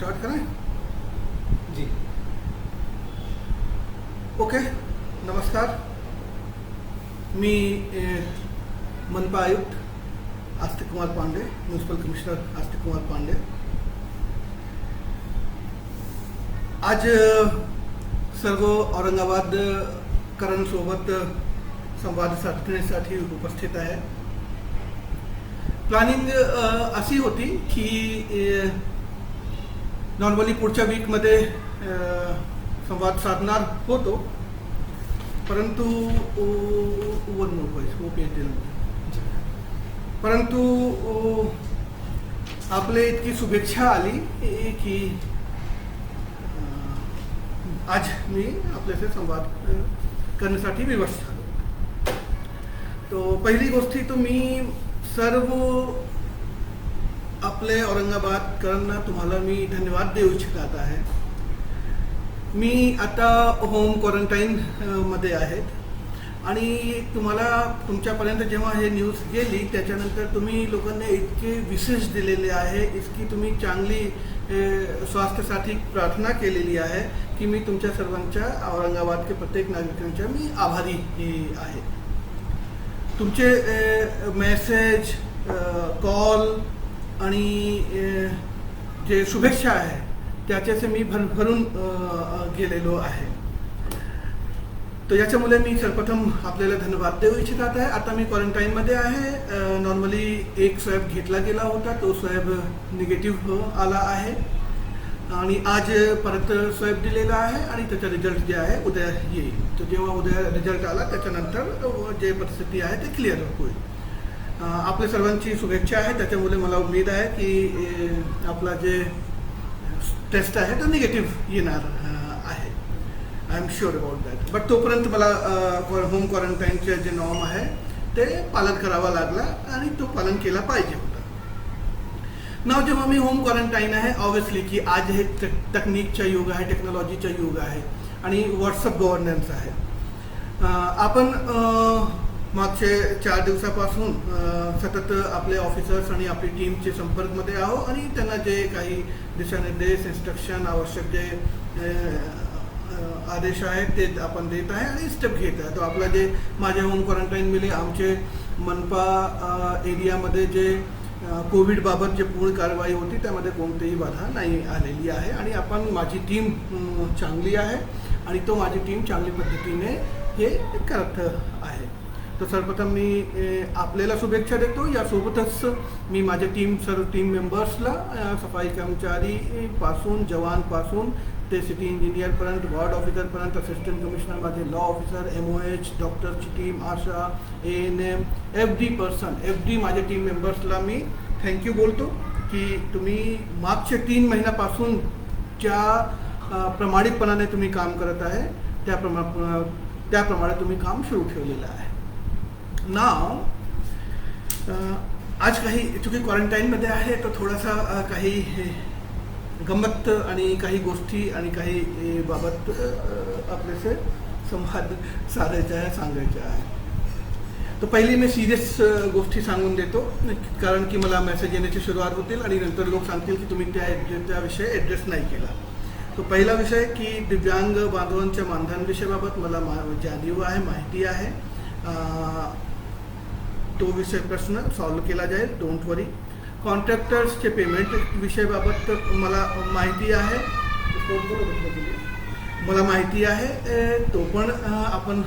Start करें जी। Okay. नमस्कार. मी मनपा आयुक्त आस्तिक कुमार पांडे, म्युनिसिपल कमिशनर आस्तिक कुमार पांडे. आज सर्व औरंगाबादकरांसोबत संवाद साधण्यासाठी उपस्थित आहे. प्लॅनिंग अशी होती की नॉर्मली पुढच्या वीकमध्ये संवाद साधणार होतो, परंतु परंतु आपले इतकी शुभेच्छा आली की आज मी आपल्याशी संवाद करण्यासाठी विवश झालो. तो पहिली गोष्टी तो मी सर्व आपले औरंगाबादकरांना तुम्हाला मी धन्यवाद देऊ इच्छित आहे. मी आता होम क्वारंटाईन मध्ये आहेत आणि तुम्हाला तुमच्यापर्यंत जेव्हा हे न्यूज गेली त्याच्यानंतर तुम्ही लोकांनी इतके विशेष दिलेले आहे, इतकी तुम्ही चांगली स्वास्थ्यासाठी प्रार्थना केलेली आहे की मी तुमच्या सर्वांच्या औरंगाबाद के प्रत्येक नागरिकांच्या मी आभारी आहे. तुमचे मेसेज, कॉल आणि जे शुभेच्छा आहे त्याच्याचे मी भरभरून गेलेलो आहे. तर याच्यामुळे मी सर्वप्रथम आपल्याला धन्यवाद देऊ इच्छित आहे. आता मी क्वारंटाईनमध्ये आहे. नॉर्मली एक स्वॅब घेतला गेला होता, तो स्वॅब निगेटिव्ह आला आहे आणि आज परत स्वॅब दिलेला आहे आणि त्याचा रिझल्ट जे आहे उद्या येईल. तर जेव्हा उद्या रिझल्ट आला त्याच्यानंतर जे परिस्थिती आहे ते क्लिअर होईल. आपल्या सर्वांची शुभेच्छा आहे. त्याच्यामुळे मला उमेद आहे की आपला जे टेस्ट आहे तो निगेटिव्ह येणार आहे. I am sure about that. But तोपर्यंत मला होम क्वारंटाईनचे जे नॉर्म आहे ते पालन करावा लागला आणि तो पालन केला पाहिजे होता. नाव जेव्हा मी होम क्वारंटाईन आहे, ऑब्व्हियसली की आज हे तकनीकचा युग आहे, टेक्नॉलॉजीचा युग आहे आणि व्हॉट्सअप गव्हर्नन्स आहे. आपण मागचे 4 दिवसापासून सतत आपले ऑफिसर्स आणि आपली टीमचे संपर्कमध्ये आहोत आणि त्यांना जे काही दिशानिर्देश, इन्स्ट्रक्शन, आवश्यक जे आदेश आहेत ते आपण देत आहे आणि स्टेप घेत आहे. तो आपला जे माझ्या होम क्वारंटाईनमध्ये आमचे मनपा एरियामध्ये जे कोविडबाबत जे पूर्ण कारवाई होती त्यामध्ये कोणतीही बाधा नाही आलेली आहे आणि आपण माझी टीम चांगली आहे आणि तो माझी टीम चांगली पद्धतीने हे करत आहे. तर सर्वप्रथम मी आपल्याला शुभेच्छा देतो. यासोबतच मी माझ्या सर्व टीम मेंबर्सला, सफाई कर्मचारीपासून, जवानपासून ते सिटी इंजिनियरपर्यंत, वॉर्ड ऑफिसरपर्यंत, असिस्टंट कमिशनर, माझे लॉ ऑफिसर, MOH, डॉक्टरची टीम, आशा, ANM, एफडी माझ्या टीम मेंबर्सला मी थँक्यू बोलतो की तुम्ही मागच्या 3 महिन्यापासून ज्या प्रामाणिकपणाने तुम्ही काम करत आहे त्याप्रमाणे तुम्ही काम सुरू ठेवलेलं आहे. नाव आज काही चूंकि क्वारंटाईनमध्ये आहे तर थोडासा काही गंमत आणि काही गोष्टी आणि काही बाबत आपल्याशी संवाद साधायचा आहे, सांगायचा आहे. तर पहिली मी सिरियस गोष्टी सांगून देतो कारण की मला मेसेज येण्याची सुरुवात होतील आणि नंतर लोक सांगतील की तुम्ही त्याविषयी ॲड्रेस नाही केला. तो पहिला विषय की दिव्यांग बांधवांच्या मानधन विषयाबाबत मला जाणीव आहे, माहिती आहे. तो विषय प्रश्न सॉल्व्ह केला जाईल, डोंट वरी. कॉन्ट्रॅक्टर्सचे पेमेंट विषयाबाबत मला माहिती आहे, तो पण आपण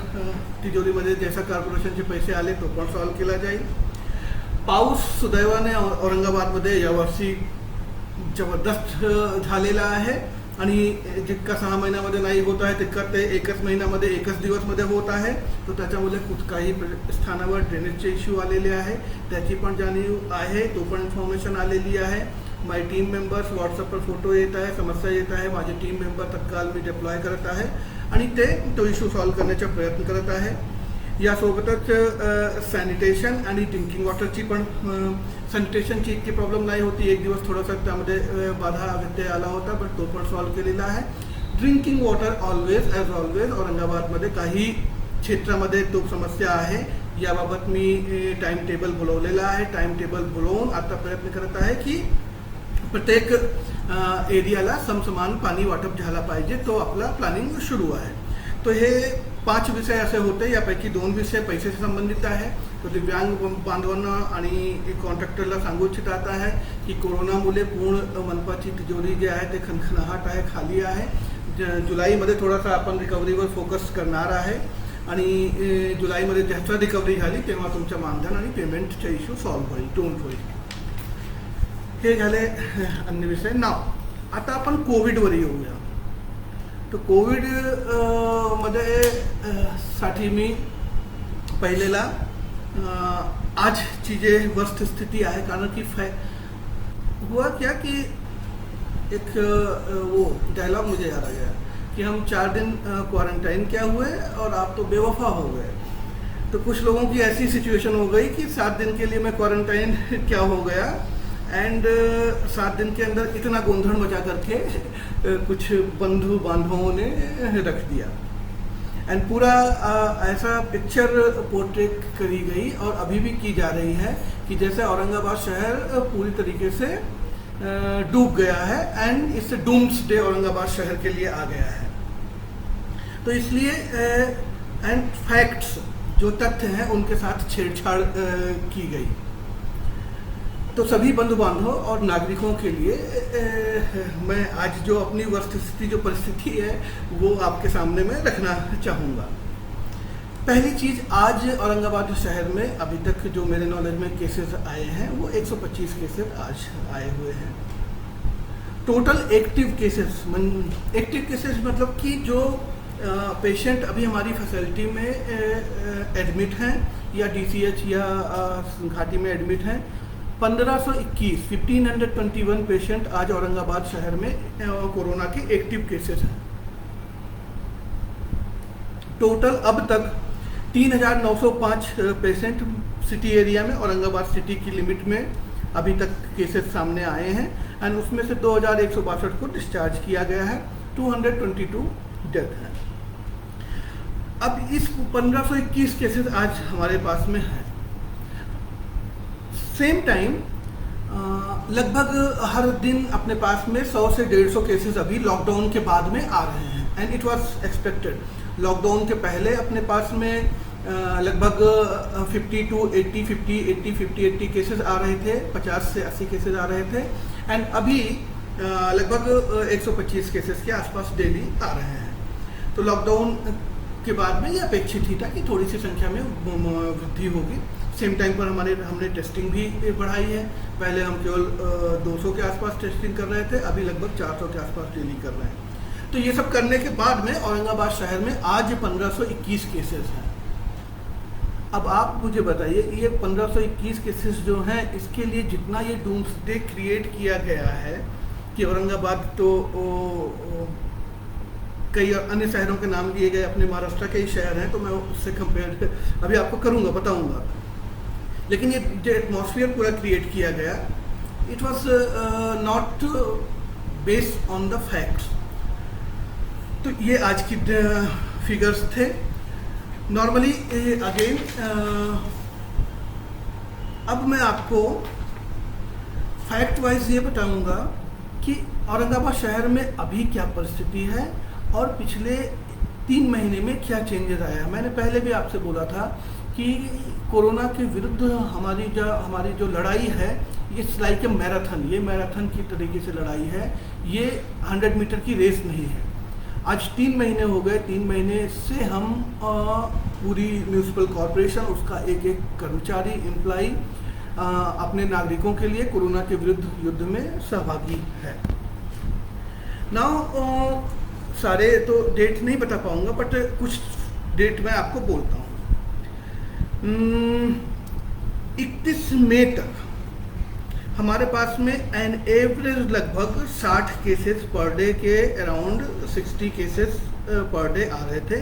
तिजोरीमध्ये जैसा कॉर्पोरेशनचे पैसे आले तो पण सॉल्व्ह केला जाईल. पाऊस सुदैवाने औरंगाबादमध्ये यावर्षी जबरदस्त झालेला आहे आणि जितका 6 महिन्यामध्ये नाही होत आहे तितका ते एकच महिन्यामध्ये, एकच दिवसमध्ये होत आहे. तर त्याच्यामुळे काही स्थानावर ड्रेनेजचे इश्यू आलेले आहे, त्याची पण जाणीव आहे, तो पण इन्फॉर्मेशन आलेली आहे. माय टीम मेंबर्स व्हॉट्सअपवर फोटो येत आहे, समस्या येत आहे, माझे टीम मेंबर तत्काळ मी डिप्लॉय करत आहे आणि तो इश्यू सॉल्व्ह करण्याचा प्रयत्न करत आहे. यासोबतच सॅनिटेशन आणि ड्रिंकिंग वॉटरची पण सॅनिटेशनची इतकी प्रॉब्लेम नाही होती. एक दिवस थोडासा त्यामध्ये व्यत्यय आला होता, पण तो पण सॉल्व्ह केलेला आहे. Drinking water always as always औरंगाबादमध्ये काही क्षेत्रामध्ये तो समस्या आहे. याबाबत मी टाइम टेबल बोलवलेला आहे. टाइम टेबल बोलवून आता प्रयत्न करत आहे की प्रत्येक एरियाला समसमान पाणी वाटप झाला पाहिजे, तो आपला प्लॅनिंग सुरू आहे. तो हे 5 विषय असे होते, यापैकी 2 विषय पैशाशी संबंधित आहे. तो दिव्यांग बांधवांना आणि कॉन्ट्रॅक्टरला सांगू इच्छित आहे की कोरोनामुळे पूर्ण मनपाची तिजोरी जी आहे ते खणखणाहट आहे, खाली आहे. जुलैमध्ये थोडासा आपण रिकव्हरीवर फोकस करणार आहे आणि जुलैमध्ये जेव्हा रिकव्हरी झाली तेव्हा तुमचं मानधन आणि पेमेंटचा इश्यू सॉल्व्ह होईल, डोंट वरी. हे झाले अन्य विषय. नाव आता आपण कोविडवर येऊया. तर कोविड मध्ये साठी मी पहिलेला आजची जे वस्तुस्थिती आहे, कारण की हुआ क्या कि एक वो डायलॉग मुझे याद आ गया कि हम 4 दिन क्वारंटाइन क्या हुए और आप तो बेवफा हो गए. तो कुछ लोगों की ऐसी सिचुएशन हो गई कि 7 दिन के लिए मैं क्वारंटाइन क्या हो गया, एंड 7 दिन के अंदर इतना गोंधन मचा करके कुछ बंधु बांधवों ने रख दिया. एंड पूरा ऐसा पिक्चर पोर्ट्रेट करी गई और अभी भी की जा रही है कि जैसे औरंगाबाद शहर पूरी तरीके से डूब गया है एंड इससे डूम्सडे औरंगाबाद शहर के लिए आ गया है. तो इसलिए एंड फैक्ट्स जो तथ्य हैं उनके साथ छेड़छाड़ की गई. तो सभी बंधु बांधवों और नागरिकों के लिए मैं आज जो अपनी वस्तुस्थिति जो परिस्थिति है वो आपके सामने में रखना चाहूँगा. पहली चीज़, आज औरंगाबाद शहर में अभी तक जो मेरे नॉलेज में केसेस आए हैं वो 125 केसेस आज आए हुए हैं. टोटल एक्टिव केसेस मतलब कि जो पेशेंट अभी हमारी फैसिलिटी में एडमिट हैं या DCH या घाटी में एडमिट हैं, 1521 पेशेंट आज औरंगाबाद शहर में कोरोना के एक्टिव केसेस हैं. टोटल अब तक 3905 पेशेंट सिटी एरिया में औरंगाबाद सिटी की लिमिट में अभी तक केसेस सामने आए हैं एंड उसमें से 2162 को डिस्चार्ज किया गया है. 222 डेथ हैं. अब इस 1521 केसेस आज हमारे पास में है. सेम टाइम लगभग हर दिन अपने पास में 100 से 150 केसेस अभी लॉकडाउन के बाद में आ रहे हैं एंड इट वाज एक्सपेक्टेड. लॉकडाउन के पहले अपने पास में लगभग 50 to 80 केसेस आ रहे थे, 50 से 80 केसेस आ रहे थे एंड अभी लगभग 125 केसेस के आसपास डेली आ रहे हैं. तो लॉकडाउन के बाद में ये अपेक्षित ही था कि थोड़ी सी संख्या में वृद्धि होगी. सेम टाइम पर हमने टेस्टिंग भी बढ़ाई है. पहले हम केवल 200 के आसपास टेस्टिंग कर रहे थे, अभी लगभग 400 के आसपास डेली कर रहे हैं. तो ये सब करने के बाद में औरंगाबाद शहर में आज 1521 केसेस हैं. अब आप मुझे बताइए, ये 1521 केसेस जो हैं, इसके लिए जितना ये डूम्सडे क्रिएट किया गया है कि औरंगाबाद तो कई अन्य शहरों के नाम लिए गए, अपने महाराष्ट्र के ही शहर हैं, तो मैं उससे कंपेयर अभी आपको करूँगा, बताऊँगा. लेकिन ये जो एटमॉस्फेयर पूरा क्रिएट किया गया, it was not based on the facts. तो ये आज की फिगर्स थे. नॉर्मली अगेन अब मैं आपको फैक्ट वाइज ये बताऊंगा कि औरंगाबाद शहर में अभी क्या परिस्थिति है और पिछले 3 महीने में क्या चेंजेस आया. मैंने पहले भी आपसे बोला था कि कोरोना के विरुद्ध हमारी जो लड़ाई है, ये लाइक ए मैराथन, ये मैराथन की तरीके से लड़ाई है. ये 100 मीटर की रेस नहीं है. आज 3 महीने हो गए. 3 महीने से हम पूरी म्यूनिसिपल कॉरपोरेशन, उसका एक एक कर्मचारी, एम्प्लॉई अपने नागरिकों के लिए कोरोना के विरुद्ध युद्ध में सहभागी है. नाउ सारे तो डेट नहीं बता पाऊंगा, बट कुछ डेट मैं आपको बोलता हूँ. 31 मई तक हमारे पास में एन एवरेज लगभग 60 केसेस पर डे के अराउंड 60 केसेस पर डे आ रहे थे.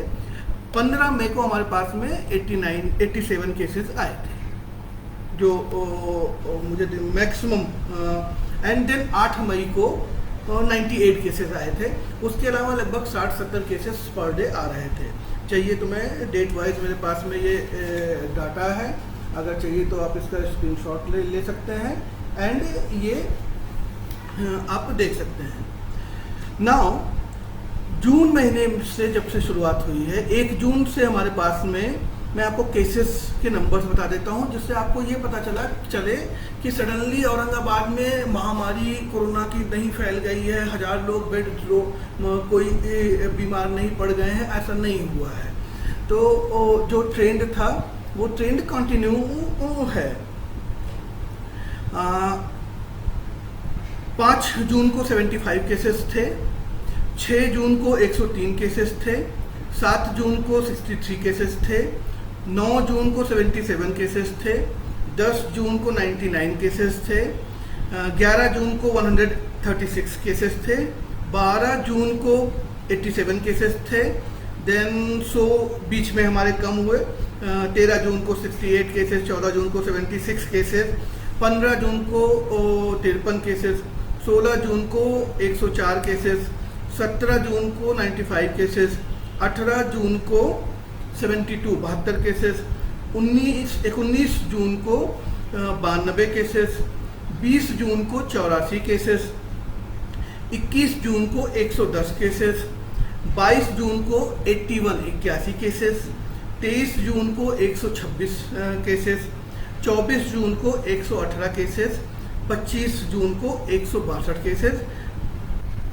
15 मई को हमारे पास में 87 केसेस आए थे, जो मुझे मैक्सिमम. एंड देन 8 मई को 98 केसेस आए थे. उसके अलावा लगभग 60-70 केसेस पर डे आ रहे थे. चाहिए तो मैं डेट वाइज, मेरे पास में ये डाटा है, अगर चाहिए तो आप इसका स्क्रीनशॉट ले सकते हैं. एंड ये आप देख सकते हैं। नाउ जून महीने से जब से शुरुआत हुई है, 1 जून से हमारे पास में, मैं आपको केसेस के नंबर्स बता देता हूं जिससे आपको ये पता चले कि सडनली औरंगाबाद में महामारी कोरोना की नहीं फैल गई है, 1000 लोग बेड कोई बीमार नहीं पड़ गए हैं, ऐसा नहीं हुआ है। तो जो ट्रेंड था वो ट्रेंड कंटिन्यू है। 5 जून को 75 केसेस थे, 6 जून को 103 केसेस थे, 7 जून को 63 केसेस थे, 9 जून को 77 केसेस थे, 10 जून को 99 केसेस थे, 11 जून को 136 केसेस थे, 12 जून को 87 केसेस थे, देन बीच में हमारे कम हुए, 13 जून को 68 केसेस, 14 जून को 76 केसेस, 15 जून को 53 केसेस, 16 जून को 104 केसेस, 17 जून को 95 केसेस, 18 जून को 72 केसेस, 19 जून को 92 केसेस, 20 जून को 84 केसेस, 21 जून को 110 केसेस, 22 जून को 81 केसेस, 23 जून को 126 केसेस, 24 जून को 118 केसेस, 25 जून को 162 केसेस,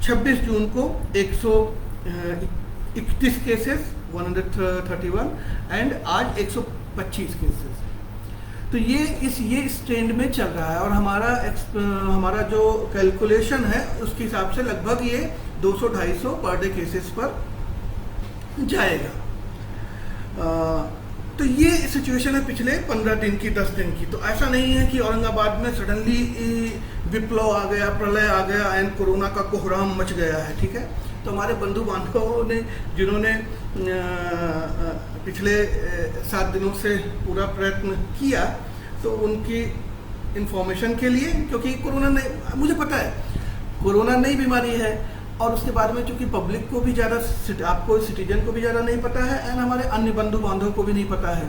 26 जून को 131 केसेस 131 एंड आज 125 केसेस। तो ये इस ट्रेंड में चल रहा है और हमारा जो कैलकुलेशन है उसके हिसाब से लगभग ये 200-250 पर डे केसेस पर जाएगा। तो ये सिचुएशन है पिछले 15 दिन की, 10 दिन की। तो ऐसा नहीं है कि औरंगाबाद में सडनली विप्लव आ गया, प्रलय आ गया एंड कोरोना का कोहराम मच गया है, ठीक है। तो हमारे बंधु बांधवों ने जिन्होंने पिछले 7 दिनों से पूरा प्रयत्न किया, तो उनकी इंफॉर्मेशन के लिए, क्योंकि कोरोना नहीं, मुझे पता है कोरोना नई बीमारी है और उसके बाद में चूंकि पब्लिक को भी ज़्यादा, आपको सिटीजन को भी ज़्यादा नहीं पता है एंड हमारे अन्य बंधु बांधवों को भी नहीं पता है।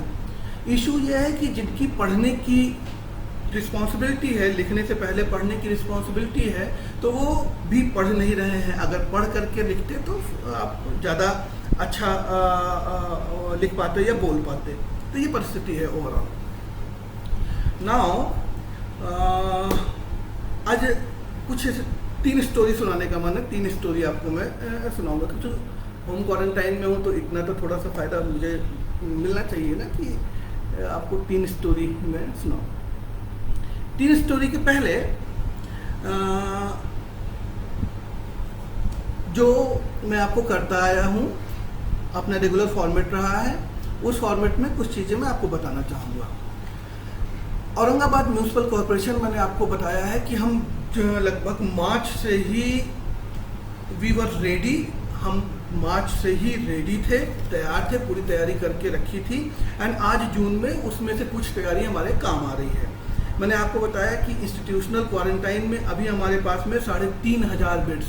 इशू यह है कि जिनकी पढ़ने की रिस्पॉन्सिबिलिटी है, लिखने से पहले पढ़ने की रिस्पॉन्सिबिलिटी है, तो वो भी पढ़ नहीं रहे हैं। अगर पढ़ करके लिखते तो आप ज़्यादा अच्छा लिख पाते या बोल पाते। तो ये परिस्थिति है ओवरऑल। नाउ आज कुछ 3 स्टोरी सुनाने का मन है। 3 स्टोरी आपको मैं सुनाऊंगा। क्योंकि होम क्वारंटाइन में हूँ तो इतना तो थोड़ा सा फ़ायदा मुझे मिलना चाहिए ना कि आपको 3 स्टोरी मैं सुनाऊँ। 3 स्टोरी के पहले जो मैं आपको करता आया हूँ, अपना रेगुलर फॉर्मेट रहा है, उस फॉर्मेट में कुछ चीज़ें मैं आपको बताना चाहूँगा। औरंगाबाद म्यूनिसिपल कॉरपोरेशन, मैंने आपको बताया है कि हम लगभग मार्च से ही वी वर रेडी, हम मार्च से ही रेडी थे, तैयार थे, पूरी तैयारी करके रखी थी एंड आज जून में उसमें से कुछ तैयारी हमारे काम आ रही है। मैंने आपको बताया कि इंस्टीट्यूशनल क्वारंटाइन में अभी हमारे पास में 3,500 बेड,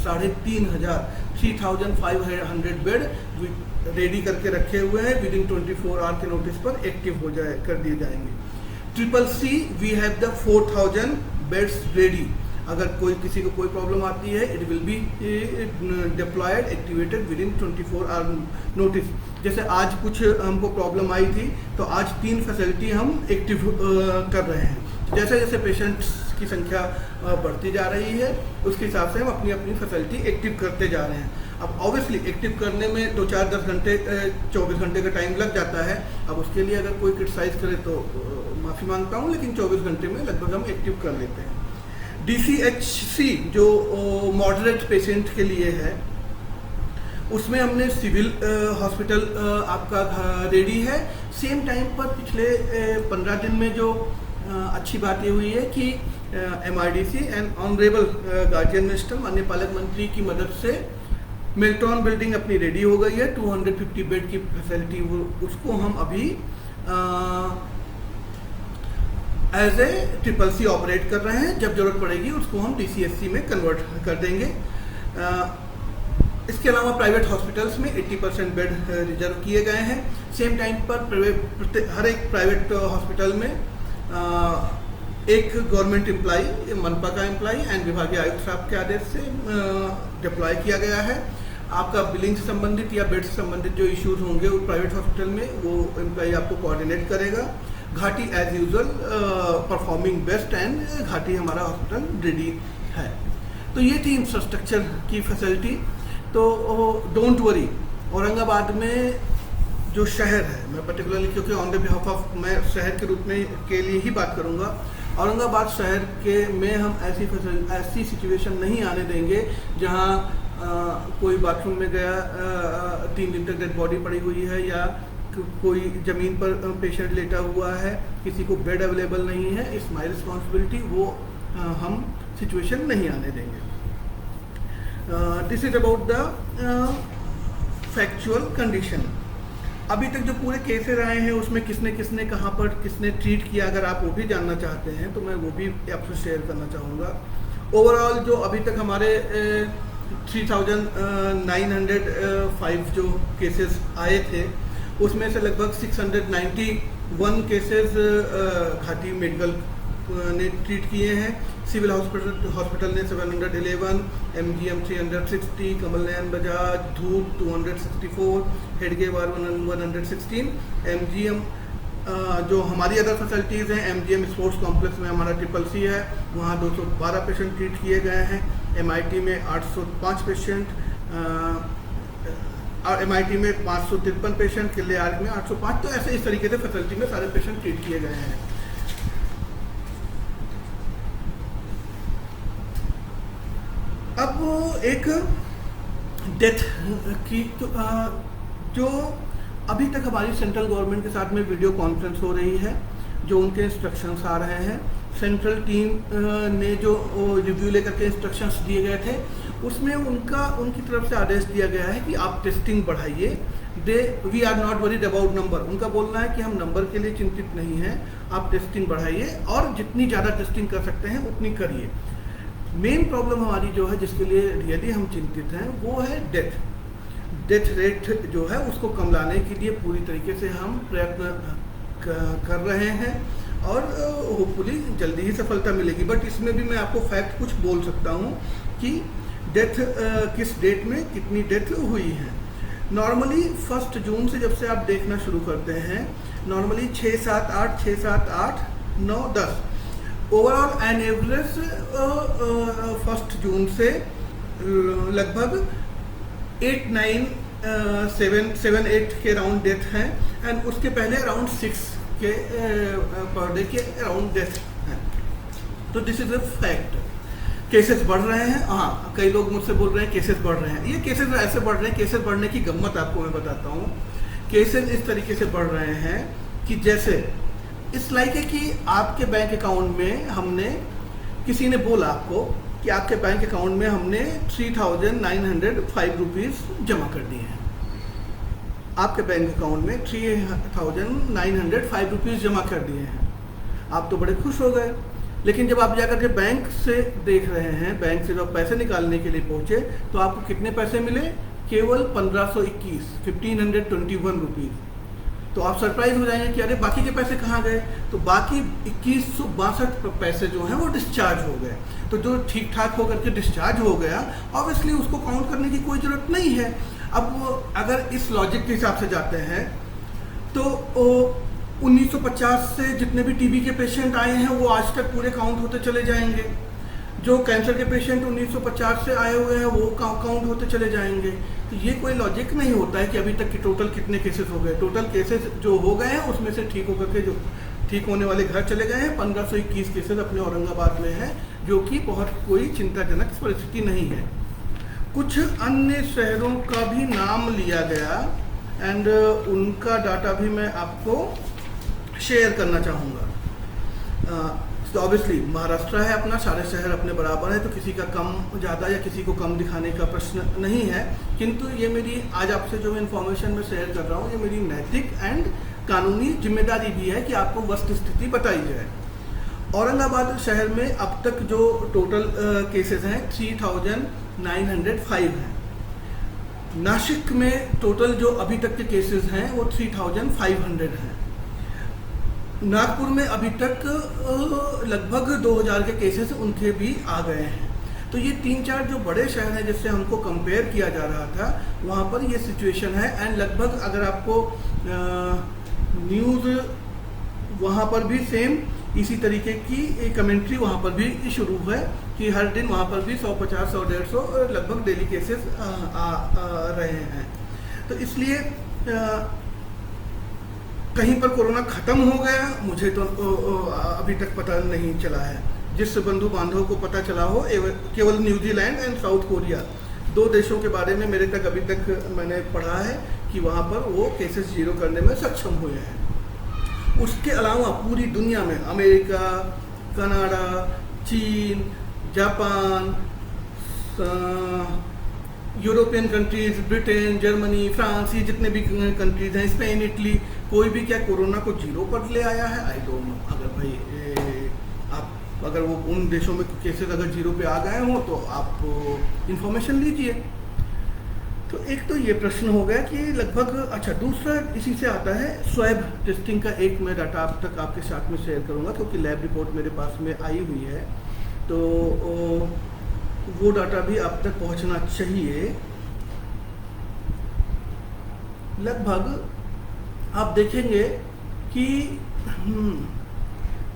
3,500 बेड रेडी करके रखे हुए हैं। विदिन 24 आवर के नोटिस पर एक्टिव कर दिए जाएंगे। CCC we have the 4,000 beds ready. अगर किसी को कोई प्रॉब्लम आती है, it will be deployed, activated within 24 hour notice. जैसे आज कुछ हमको प्रॉब्लम आई थी तो आज 3 फैसिलिटी हम एक्टिव कर रहे हैं। जैसे जैसे पेशेंट्स की संख्या बढ़ती जा रही है उसके हिसाब से हम अपनी अपनी फैसिलिटी एक्टिव करते जा रहे हैं। अब ऑब्वियसली एक्टिव करने में 2-4-10 घंटे 24 घंटे का टाइम लग जाता है। अब उसके लिए अगर कोई क्रिटिसाइज करे तो माफ़ी मांगता हूँ, लेकिन 24 घंटे में लगभग हम एक्टिव कर लेते हैं। DCHC जो मॉडरेट पेशेंट के लिए है, उसमें हमने सिविल हॉस्पिटल आपका रेडी है। सेम टाइम पर पिछले 15 दिन में जो अच्छी बात ये हुई है कि MRDC end honourable guardian minister, माननीय पालक मंत्री की मदद से मिल्टन बिल्डिंग अपनी रेडी हो गई है। 250 बेड की फैसिलिटी, उसको हम अभी एज ए CCC ऑपरेट कर रहे हैं। जब जरूरत पड़ेगी उसको हम DCHC में कन्वर्ट कर देंगे। इसके अलावा प्राइवेट हॉस्पिटल्स में 80% बेड रिजर्व किए गए हैं। सेम टाइम पर हर एक प्राइवेट हॉस्पिटल में एक गवर्नमेंट एम्प्लॉई, मनपा का एम्प्लॉई एंड विभागीय आयुक्त साहब के आदेश से डिप्लॉय किया गया है। आपका बिलिंग से संबंधित या बेड से संबंधित जो इश्यूज होंगे वो प्राइवेट हॉस्पिटल में वो एम्प्लॉई आपको कोऑर्डिनेट करेगा। Ghati as usual performing best and Ghati हमारा हॉस्पिटल रेडी है। तो ये थी इंफ्रास्ट्रक्चर की फैसिलिटी। तो डोंट वरी, औरंगाबाद में जो शहर है, मैं पर्टिकुलरली क्योंकि ऑन द बिहाफ ऑफ मैं शहर के रूप में के लिए ही बात करूंगा, औरंगाबाद शहर के में हम ऐसी सिचुएशन नहीं आने देंगे जहां कोई बाथरूम में गया 3 दिन तक डेड बॉडी पड़ी हुई है या कोई ज़मीन पर पेशेंट लेटा हुआ है, किसी को बेड अवेलेबल नहीं है। इस माई रिस्पॉन्सिबिलिटी, वो हम सिचुएशन नहीं आने देंगे। This is about the factual condition. अभी तक जो पूरे केसेस आए हैं उसमें किसने किसने कहाँ पर किसने ट्रीट किया, अगर आप वो भी जानना चाहते हैं तो मैं वो भी आपसे शेयर करना चाहूँगा। ओवरऑल जो अभी तक हमारे 3905 जो केसेस आए थे उसमें से लगभग 691 केसेस घाटी मेडिकल ने ट्रीट किए हैं। सिविल हॉस्पिटल ने 711, MGM 360, कमल नयन बजाज, धूप 264, हेडगेवार 116, MGM जो हमारी अदर फैसिलिटीज़ हैं, MGM स्पोर्ट्स कॉम्प्लेक्स में हमारा CCC है, वहाँ 212 पेशेंट ट्रीट किए गए हैं। MIT में 805 पेशेंट, MIT में 553 पेशेंट, किले आर्ट में 805। तो ऐसे इस तरीके से फैसिलिटी में सारे पेशेंट ट्रीट किए गए हैं। अब एक डेथ की जो अभी तक हमारी सेंट्रल गवर्नमेंट के साथ में वीडियो कॉन्फ्रेंस हो रही है, जो उनके इंस्ट्रक्शंस आ रहे हैं। सेंट्रल टीम ने जो रिव्यू लेकर के इंस्ट्रक्शंस दिए गए थे उसमें उनकी तरफ से आदेश दिया गया है कि आप टेस्टिंग बढ़ाइए। We are not worried about number. उनका बोलना है कि हम नंबर के लिए चिंतित नहीं हैं, आप टेस्टिंग बढ़ाइए और जितनी ज़्यादा टेस्टिंग कर सकते हैं उतनी करिए। मेन प्रॉब्लम हमारी जो है, जिसके लिए रियली हम चिंतित हैं, वो है डेथ रेट जो है उसको कम लाने के लिए पूरी तरीके से हम प्रयत्न कर रहे हैं और होपफुली जल्दी ही सफलता मिलेगी। बट इसमें भी मैं आपको फैक्ट कुछ बोल सकता हूँ कि डेथ किस डेट में कितनी डेथ हुई है। नॉर्मली 1 जून से जब से आप देखना शुरू करते हैं, नॉर्मली 6, 7, 8, 9, 10 ओवरऑल एन एवरेज 1 जून से लगभग 8, 9, 7, 8 के अराउंड डेथ हैं एंड उसके पहले अराउंड 6 के पर डे के अराउंड डेथ हैं। तो दिस इज अ फैक्ट। केसेस बढ़ रहे हैं। हाँ, कई लोग मुझसे बोल रहे हैं केसेस बढ़ रहे हैं। ये केसेस ऐसे बढ़ रहे हैं, केसेस बढ़ने की गम्मत आपको मैं बताता हूँ। केसेस इस तरीके से बढ़ रहे हैं कि जैसे इस लाइक है कि आपके बैंक अकाउंट में हमने, किसी ने बोला आपको कि आपके बैंक अकाउंट में हमने 3,905 रुपीज़ जमा कर दिए हैं। आपके बैंक अकाउंट में 3,905 रुपीज़ जमा कर दिए हैं। आप तो बड़े खुश हो गए, लेकिन जब आप जाकर के बैंक से देख रहे हैं, बैंक से जब पैसे निकालने के लिए पहुंचे तो आपको कितने पैसे मिले? केवल 1521, 1521 रुपीज़। तो आप सरप्राइज हो जाएंगे कि अरे बाकी के पैसे कहाँ गए? तो बाकी 2162 पैसे जो हैं वो डिस्चार्ज हो गए। तो जो ठीक ठाक होकर के डिस्चार्ज हो गया, ऑब्वियसली उसको काउंट करने की कोई ज़रूरत नहीं है। अब अगर इस लॉजिक के हिसाब से जाते हैं तो 1950 से जितने भी टीबी के पेशेंट आए हैं वो आज तक पूरे काउंट होते चले जाएंगे। जो कैंसर के पेशेंट 1950 से आए हुए हैं वो काउंट होते चले जाएंगे। तो ये कोई लॉजिक नहीं होता है कि अभी तक के टोटल कितने केसेस हो गए। टोटल केसेस जो हो गए हैं उसमें से ठीक होकर के जो ठीक होने वाले घर चले गए हैं, 1521 केसेस अपने औरंगाबाद में हैं, जो कि बहुत कोई चिंताजनक परिस्थिति नहीं है। कुछ अन्य शहरों का भी नाम लिया गया एंड उनका डाटा भी मैं आपको शेयर करना चाहूँगा। तो ऑब्वियसली महाराष्ट्र है अपना, सारे शहर अपने बराबर है, तो किसी का कम ज़्यादा या किसी को कम दिखाने का प्रश्न नहीं है। किंतु ये मेरी आज आपसे जो इन्फॉर्मेशन मैं शेयर कर रहा हूँ, ये मेरी नैतिक एंड कानूनी जिम्मेदारी भी है कि आपको वस्तु स्थिति बताई जाए। औरंगाबाद शहर में अब तक जो टोटल केसेस हैं 3,905 हैं। नासिक में टोटल जो अभी तक के केसेस हैं वो 3,500 हैं। नागपुर में अभी तक लगभग 2000 के केसेस उनके भी आ गए हैं। तो ये 3-4 जो बड़े शहर हैं जिससे हमको कंपेयर किया जा रहा था, वहाँ पर ये सिचुएशन है। एंड लगभग अगर आपको न्यूज़ वहाँ पर भी सेम इसी तरीके की कमेंट्री वहाँ पर भी शुरू है कि हर दिन वहाँ पर भी 150, 100, 150 लगभग डेली केसेस आ रहे हैं। तो इसलिए कहीं पर कोरोना खत्म हो गया मुझे तो अभी तक पता नहीं चला है। जिस बंधु बांधव को पता चला हो केवल न्यूजीलैंड एंड साउथ कोरिया 2 देशों के बारे में मेरे तक अभी तक मैंने पढ़ा है कि वहाँ पर वो केसेस जीरो करने में सक्षम हुए हैं। उसके अलावा पूरी दुनिया में अमेरिका, कनाडा, चीन, Japan, European countries, Britain, Germany, France, ये जितने भी कंट्रीज हैं, स्पेन, इटली, कोई भी क्या कोरोना को जीरो पर ले आया है? I don't know. अगर भाई आप अगर वो उन देशों में केसेस अगर जीरो पे आ गए हों तो आप इंफॉर्मेशन लीजिए। तो एक तो ये प्रश्न हो गया कि लगभग, अच्छा दूसरा इसी से आता है स्वैब टेस्टिंग का। एक मैं डाटा अब तक आपके साथ में शेयर करूँगा क्योंकि लैब रिपोर्ट मेरे पास में आई हुई है, तो वो डाटा भी आप तक पहुंचना चाहिए। लगभग आप देखेंगे कि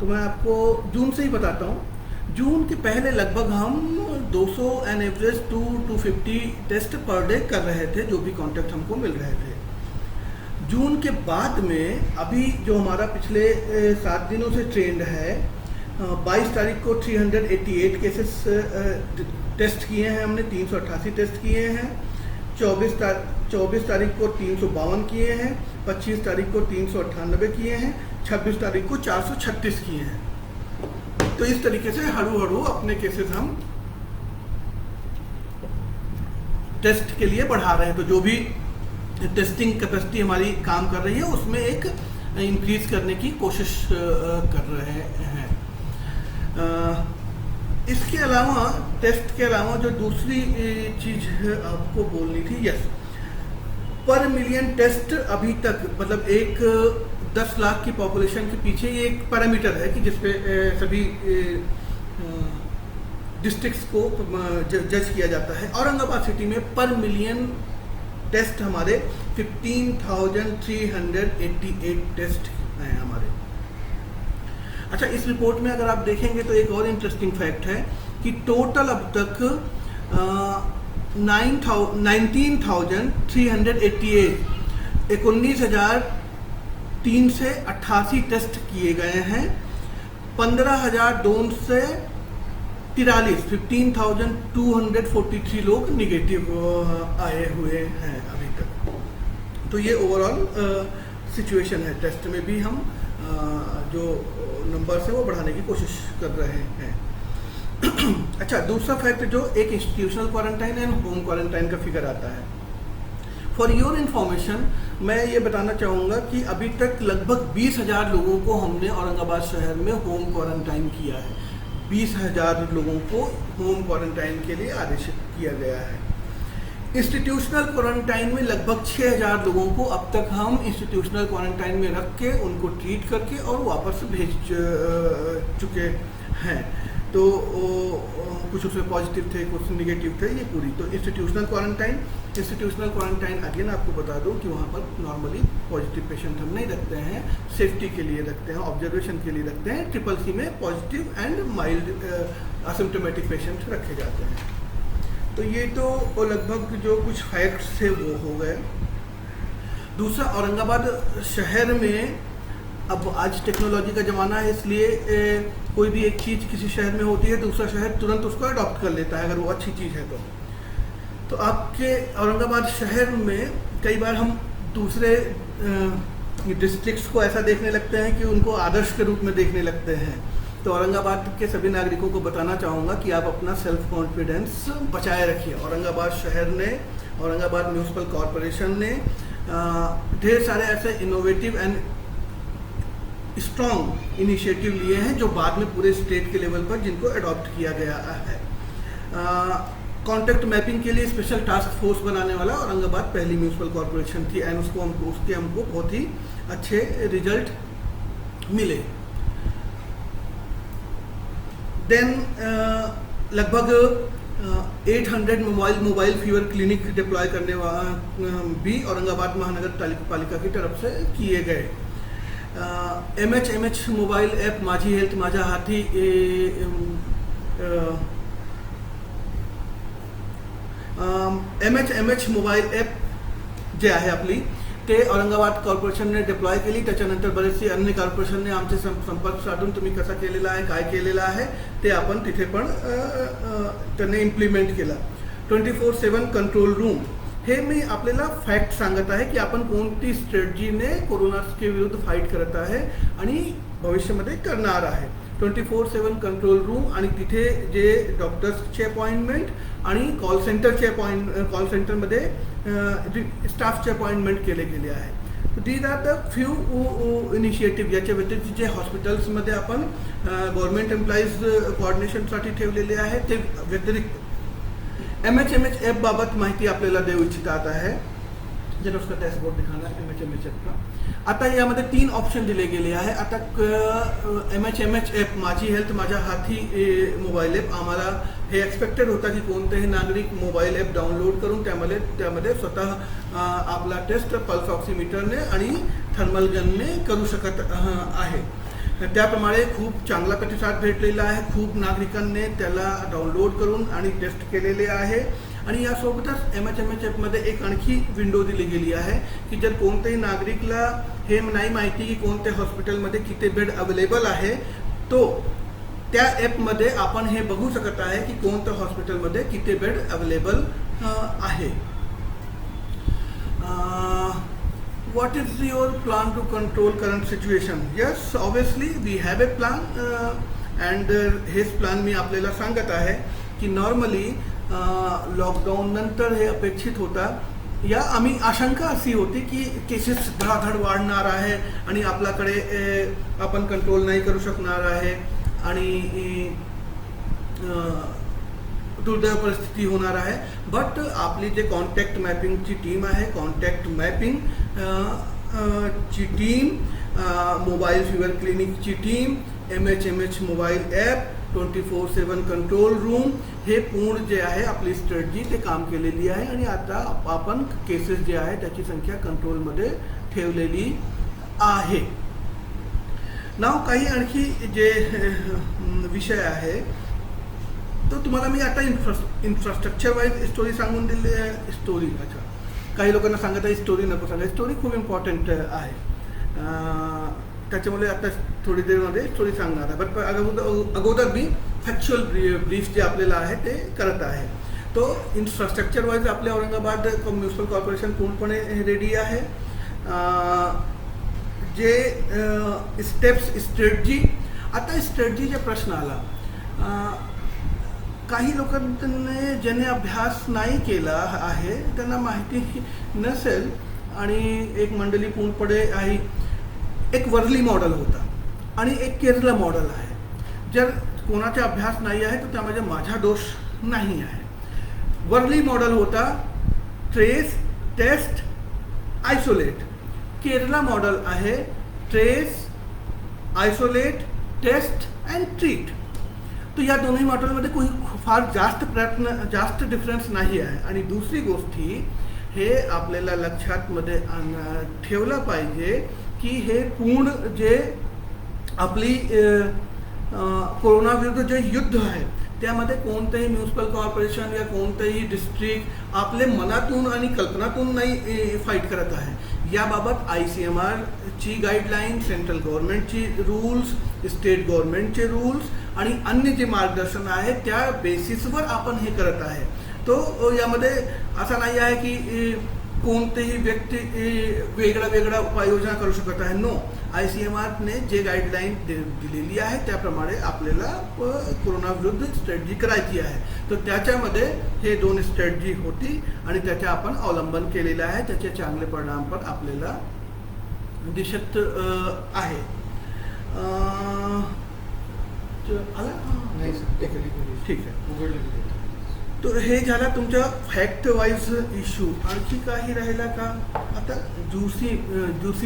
तो मैं आपको जून से ही बताता हूँ। जून के पहले लगभग हम 200 an average 250 test per day कर रहे थे, जो भी कॉन्टैक्ट हमको मिल रहे थे। जून के बाद में अभी जो हमारा पिछले 7 दिनों से ट्रेंड है, 22 तारीख को 388 केसेस टेस्ट किए हैं हमने, 388 टेस्ट किए हैं। 24 तारीख को 352 किए हैं, 25 तारीख को 398 किए हैं, 26 तारीख को 436 किए हैं। तो इस तरीके से हड़ू अपने केसेस हम टेस्ट के लिए बढ़ा रहे हैं। तो जो भी टेस्टिंग कैपेसिटी हमारी काम कर रही है उसमें एक इंक्रीज करने की कोशिश कर रहे हैं। इसके अलावा टेस्ट के अलावा जो दूसरी चीज आपको बोलनी थी, यस, पर मिलियन टेस्ट अभी तक, मतलब एक 10 लाख की पॉपुलेशन के पीछे ये एक पैरामीटर है कि जिसपे सभी डिस्ट्रिक्ट्स को जज किया जाता है। औरंगाबाद सिटी में पर मिलियन टेस्ट हमारे 15,388 टेस्ट हैं हमारे। अच्छा, इस रिपोर्ट में अगर आप देखेंगे तो एक और इंटरेस्टिंग फैक्ट है कि टोटल अब तक 19,388 19,388 टेस्ट किए गए हैं। 15,243 15,243 लोग निगेटिव आए हुए हैं अभी तक। तो ये ओवरऑल सिचुएशन है। टेस्ट में भी हम जो नंबर है वो बढ़ाने की कोशिश कर रहे हैं। अच्छा, दूसरा फैक्ट जो एक institutional quarantine end home quarantine का फिगर आता है। फॉर योर इन्फॉर्मेशन मैं ये बताना चाहूँगा कि अभी तक लगभग 20,000 लोगों को हमने औरंगाबाद शहर में होम क्वारंटाइन किया है। 20,000 लोगों को होम क्वारंटाइन के लिए आदेशित किया गया है। इंस्टीट्यूशनल क्वारंटाइन में लगभग 6,000 लोगों को अब तक हम इंस्टीट्यूशनल क्वारंटाइन में रख के उनको ट्रीट करके और वापस भेज चुके हैं। तो कुछ उसमें पॉजिटिव थे, कुछ निगेटिव थे, ये पूरी। तो इंस्टीट्यूशनल क्वारंटाइन अगेन आपको बता दूं कि वहाँ पर नॉर्मली पॉजिटिव पेशेंट हम नहीं रखते हैं, सेफ्टी के लिए रखते हैं, ऑब्जर्वेशन के लिए रखते हैं। CCC में positive end mild asymptomatic patient रखे जाते हैं। तो ये तो लगभग जो कुछ फैक्ट्स थे वो हो गए। दूसरा, औरंगाबाद शहर में अब आज टेक्नोलॉजी का ज़माना है, इसलिए कोई भी एक चीज़ किसी शहर में होती है दूसरा शहर तुरंत उसको अडॉप्ट कर लेता है अगर वो अच्छी चीज़ है तो आपके औरंगाबाद शहर में कई बार हम दूसरे डिस्ट्रिक्ट्स को ऐसा देखने लगते हैं कि उनको आदर्श के रूप में देखने लगते हैं। तो औरंगाबाद के सभी नागरिकों को बताना चाहूँगा कि आप अपना सेल्फ कॉन्फिडेंस बचाए रखिए। औरंगाबाद शहर ने, औरंगाबाद म्यूनिसिपल कॉरपोरेशन ने ढेर सारे ऐसे इनोवेटिव एंड स्ट्रॉन्ग इनिशिएटिव लिए हैं जो बाद में पूरे स्टेट के लेवल पर जिनको अडॉप्ट किया गया है। कॉन्टैक्ट मैपिंग के लिए स्पेशल टास्क फोर्स बनाने वाला औरंगाबाद पहली म्यूनिसिपल कॉरपोरेशन थी एंड उसके हमको बहुत ही अच्छे रिजल्ट मिले। देन लगभग 800 मोबाइल फीवर क्लिनिक डिप्लॉय करने भी औरंगाबाद महानगर पालिका की तरफ से किए गए। MHMH मोबाइल ऐप माझी हेल्थ माझ्या हाती MHMH मोबाईल ॲप जे आहे आपली ते औरंगाबाद कॉर्पोरेशनने डिप्लॉय केली। त्याच्यानंतर बरेचसे अन्य कॉर्पोरेशनने आमचे संपर्क साधून तुम्ही कसा केलेला आहे, काय केलेलं आहे ते आपण तिथे पण त्यांनी इम्प्लिमेंट केला। 24/7 कंट्रोल रूम हे मी आपल्याला फॅक्ट सांगत आहे की आपण कोणती स्ट्रॅटेजीने कोरोनाच्या विरुद्ध फाईट करत आहे आणि भविष्यामध्ये करणार आहे। 24/7 कंट्रोल रूम आणि तिथे जे डॉक्टर्सचे अपॉइंटमेंट आणि कॉल सेंटरमध्ये स्टाफचे अपॉइंटमेंट केले गेले आहे। These are the few initiative. याच्या व्यतिरिक्त जे हॉस्पिटल्समध्ये आपण गव्हर्नमेंट एम्प्लॉईज कोऑर्डिनेशनसाठी ठेवलेले आहे ते व्यतिरिक्त MHMH ऐप बाबत माहिती आपल्याला देऊ इच्छितात आहे। जरा उसका डैशबोर्ड दिखाना MHMH ऐप का। आता यामध्ये 3 ऑप्शन दिले गेले आहे। आता MHMH ऐप माझी हेल्थ माझ्या हाती मोबाईल ॲप आम्हाला हे एक्सपेक्टेड होता की कोणतेही नागरिक मोबाईल ॲप डाउनलोड करून त्यामध्ये स्वतः आपला टेस्ट पल्स ऑक्सिमीटरने आणि थर्मल गनने करू शकत आहे। त्याप्रमाणे खूप चांगला प्रतिसाद भेटलेला आहे। खूप नागरिकांनी त्याला डाउनलोड करून आणि टेस्ट केलेले आहे। आणि यासोबतच MHMH ॲपमध्ये एक आणखी विंडो दिली गेली आहे की जर कोणत्याही नागरिकला हे नाही माहिती की कोणत्या हॉस्पिटलमध्ये किती बेड अवेलेबल आहे तो त्या ॲपमध्ये आपण हे बघू शकत आहे की कोणत्या हॉस्पिटलमध्ये किती बेड अवेलेबल आहे। What is your plan to control current situation? Yes, obviously we have a plan and हेच प्लॅन मी आपल्याला सांगत आहे की नॉर्मली लॉकडाऊन नंतर हे अपेक्षित होता या आम्ही आशंका अशी होती की केसेस धडाधड वाढणार आहे आणि आपल्याकडे आपण कंट्रोल नाही करू शकणार आहे आणि दुर्दैव परिस्थिती होणार आहे। बट आपली जे कॉन्टॅक्ट मॅपिंगची टीम आहे, कॉन्टॅक्ट मॅपिंग ची टीम, मोबाईल फीवर क्लिनिकची team, MHMH mobile app, 24/7 control room हे पूर्ण जे आहे आपली स्ट्रॅटेजी ते काम केलेली आहे आणि आता आपण केसेस जे आहे त्याची संख्या कंट्रोलमध्ये ठेवलेली आहे। नाव काही आणखी जे विषय आहे तो तुम्हाला मी आता इन्फ्रास्ट्रक्चर वाईज स्टोरी सांगून दिली आहे। स्टोरी अच्छा काही लोकांना सांगत आहे स्टोरी नको सांगा, स्टोरी खूप इम्पॉर्टंट आहे त्याच्यामुळे आता थोडी देरमध्ये स्टोरी सांगणार आहे। बट अगोदर मी फॅक्च्युअल ब्रीफ जे आपल्याला आहे ते करत आहे। तो इन्फ्रास्ट्रक्चर वाईज आपल्या औरंगाबाद म्युनिसिपल कॉर्पोरेशन पूर्णपणे रेडी आहे। जे स्टेप्स स्ट्रॅटेजी, आता स्ट्रॅटेजीचा प्रश्न आला काही लोकांनी ज्याने अभ्यास नाही केला आहे त्यांना माहिती नसेल आणि एक मंडळी पूर्णपणे आहे। एक वर्ली मॉडेल होता आणि एक केरला मॉडेल आहे। जर कोणाचा अभ्यास नाही आहे तर त्यामध्ये माझा दोष नाही आहे। वर्ली मॉडेल होता trace, test, isolate. Kerala model आहे trace, isolate, test and treat. तो या दोन्ही मॉडेलमध्ये कोणी फार जास्त डिफरन्स नाही आहे। आणि दुसरी गोष्ट हे आपल्याला लक्षात मध्ये ठेवलं पाहिजे की हे पूर्ण जे आपली कोरोना विरुद्ध जे युद्ध आहे त्यामध्ये कोणतेही म्युनिसिपल कॉर्पोरेशन या कोणतेही डिस्ट्रिक्ट आपले मनातून आणि कल्पनातून नाही फाईट करत आहे। याबाबत ICMR ची गाईडलाईन, सेंट्रल गव्हर्नमेंटची रूल्स, स्टेट गव्हर्नमेंटचे रूल्स आणि अन्य जे मार्गदर्शन आहे त्या बेसिसवर आपण हे करत आहे। तो यामध्ये असा नाही आहे की कोणतेही व्यक्ती वेगळा उपाययोजना करू शकत आहे। नो, ICMRने जे गाईडलाईन दिलेली आहे त्याप्रमाणे आपल्याला कोरोना विरुद्ध स्ट्रॅटेजी करायची आहे। तर त्याच्यामध्ये हे 2 स्ट्रॅटेजी होती आणि त्याचे आपण अवलंबन केलेलं आहे। त्याचे चांगले परिणाम पण आपल्याला दिसत आहे। ठीक आहे, तर हे झाला तुमच्या फॅक्ट वाईज इश्यू। आणखी काही राहिला का? आता जुसी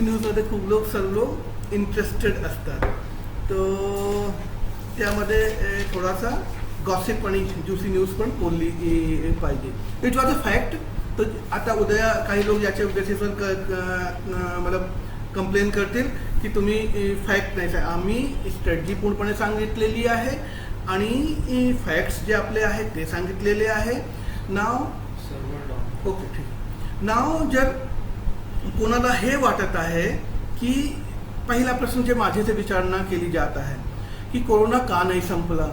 न्यूजमध्ये खूप लोक सर्व इंटरेस्टेड असतात. तो त्यामध्ये थोडासा गॉसिप आणि ज्युसी न्यूज पण बोलली पाहिजे. It was a fact. तर आता उद्या काही लोक याच्या बेसिसवर मला कंप्लेन करतील की तुम्ही फॅक्ट नाही सांग. आम्ही स्ट्रॅटजी पूर्णपणे सांगितलेली आहे आणि फॅक्ट्स जे आपले आहेत ते सांगितलेले आहे. नाव ओके ठीक. नाव जर कोणाला हे वाटत आहे की पहिला प्रश्न जे माझे ते विचारणा केली जात आहे की कोरोना का नाही संपला,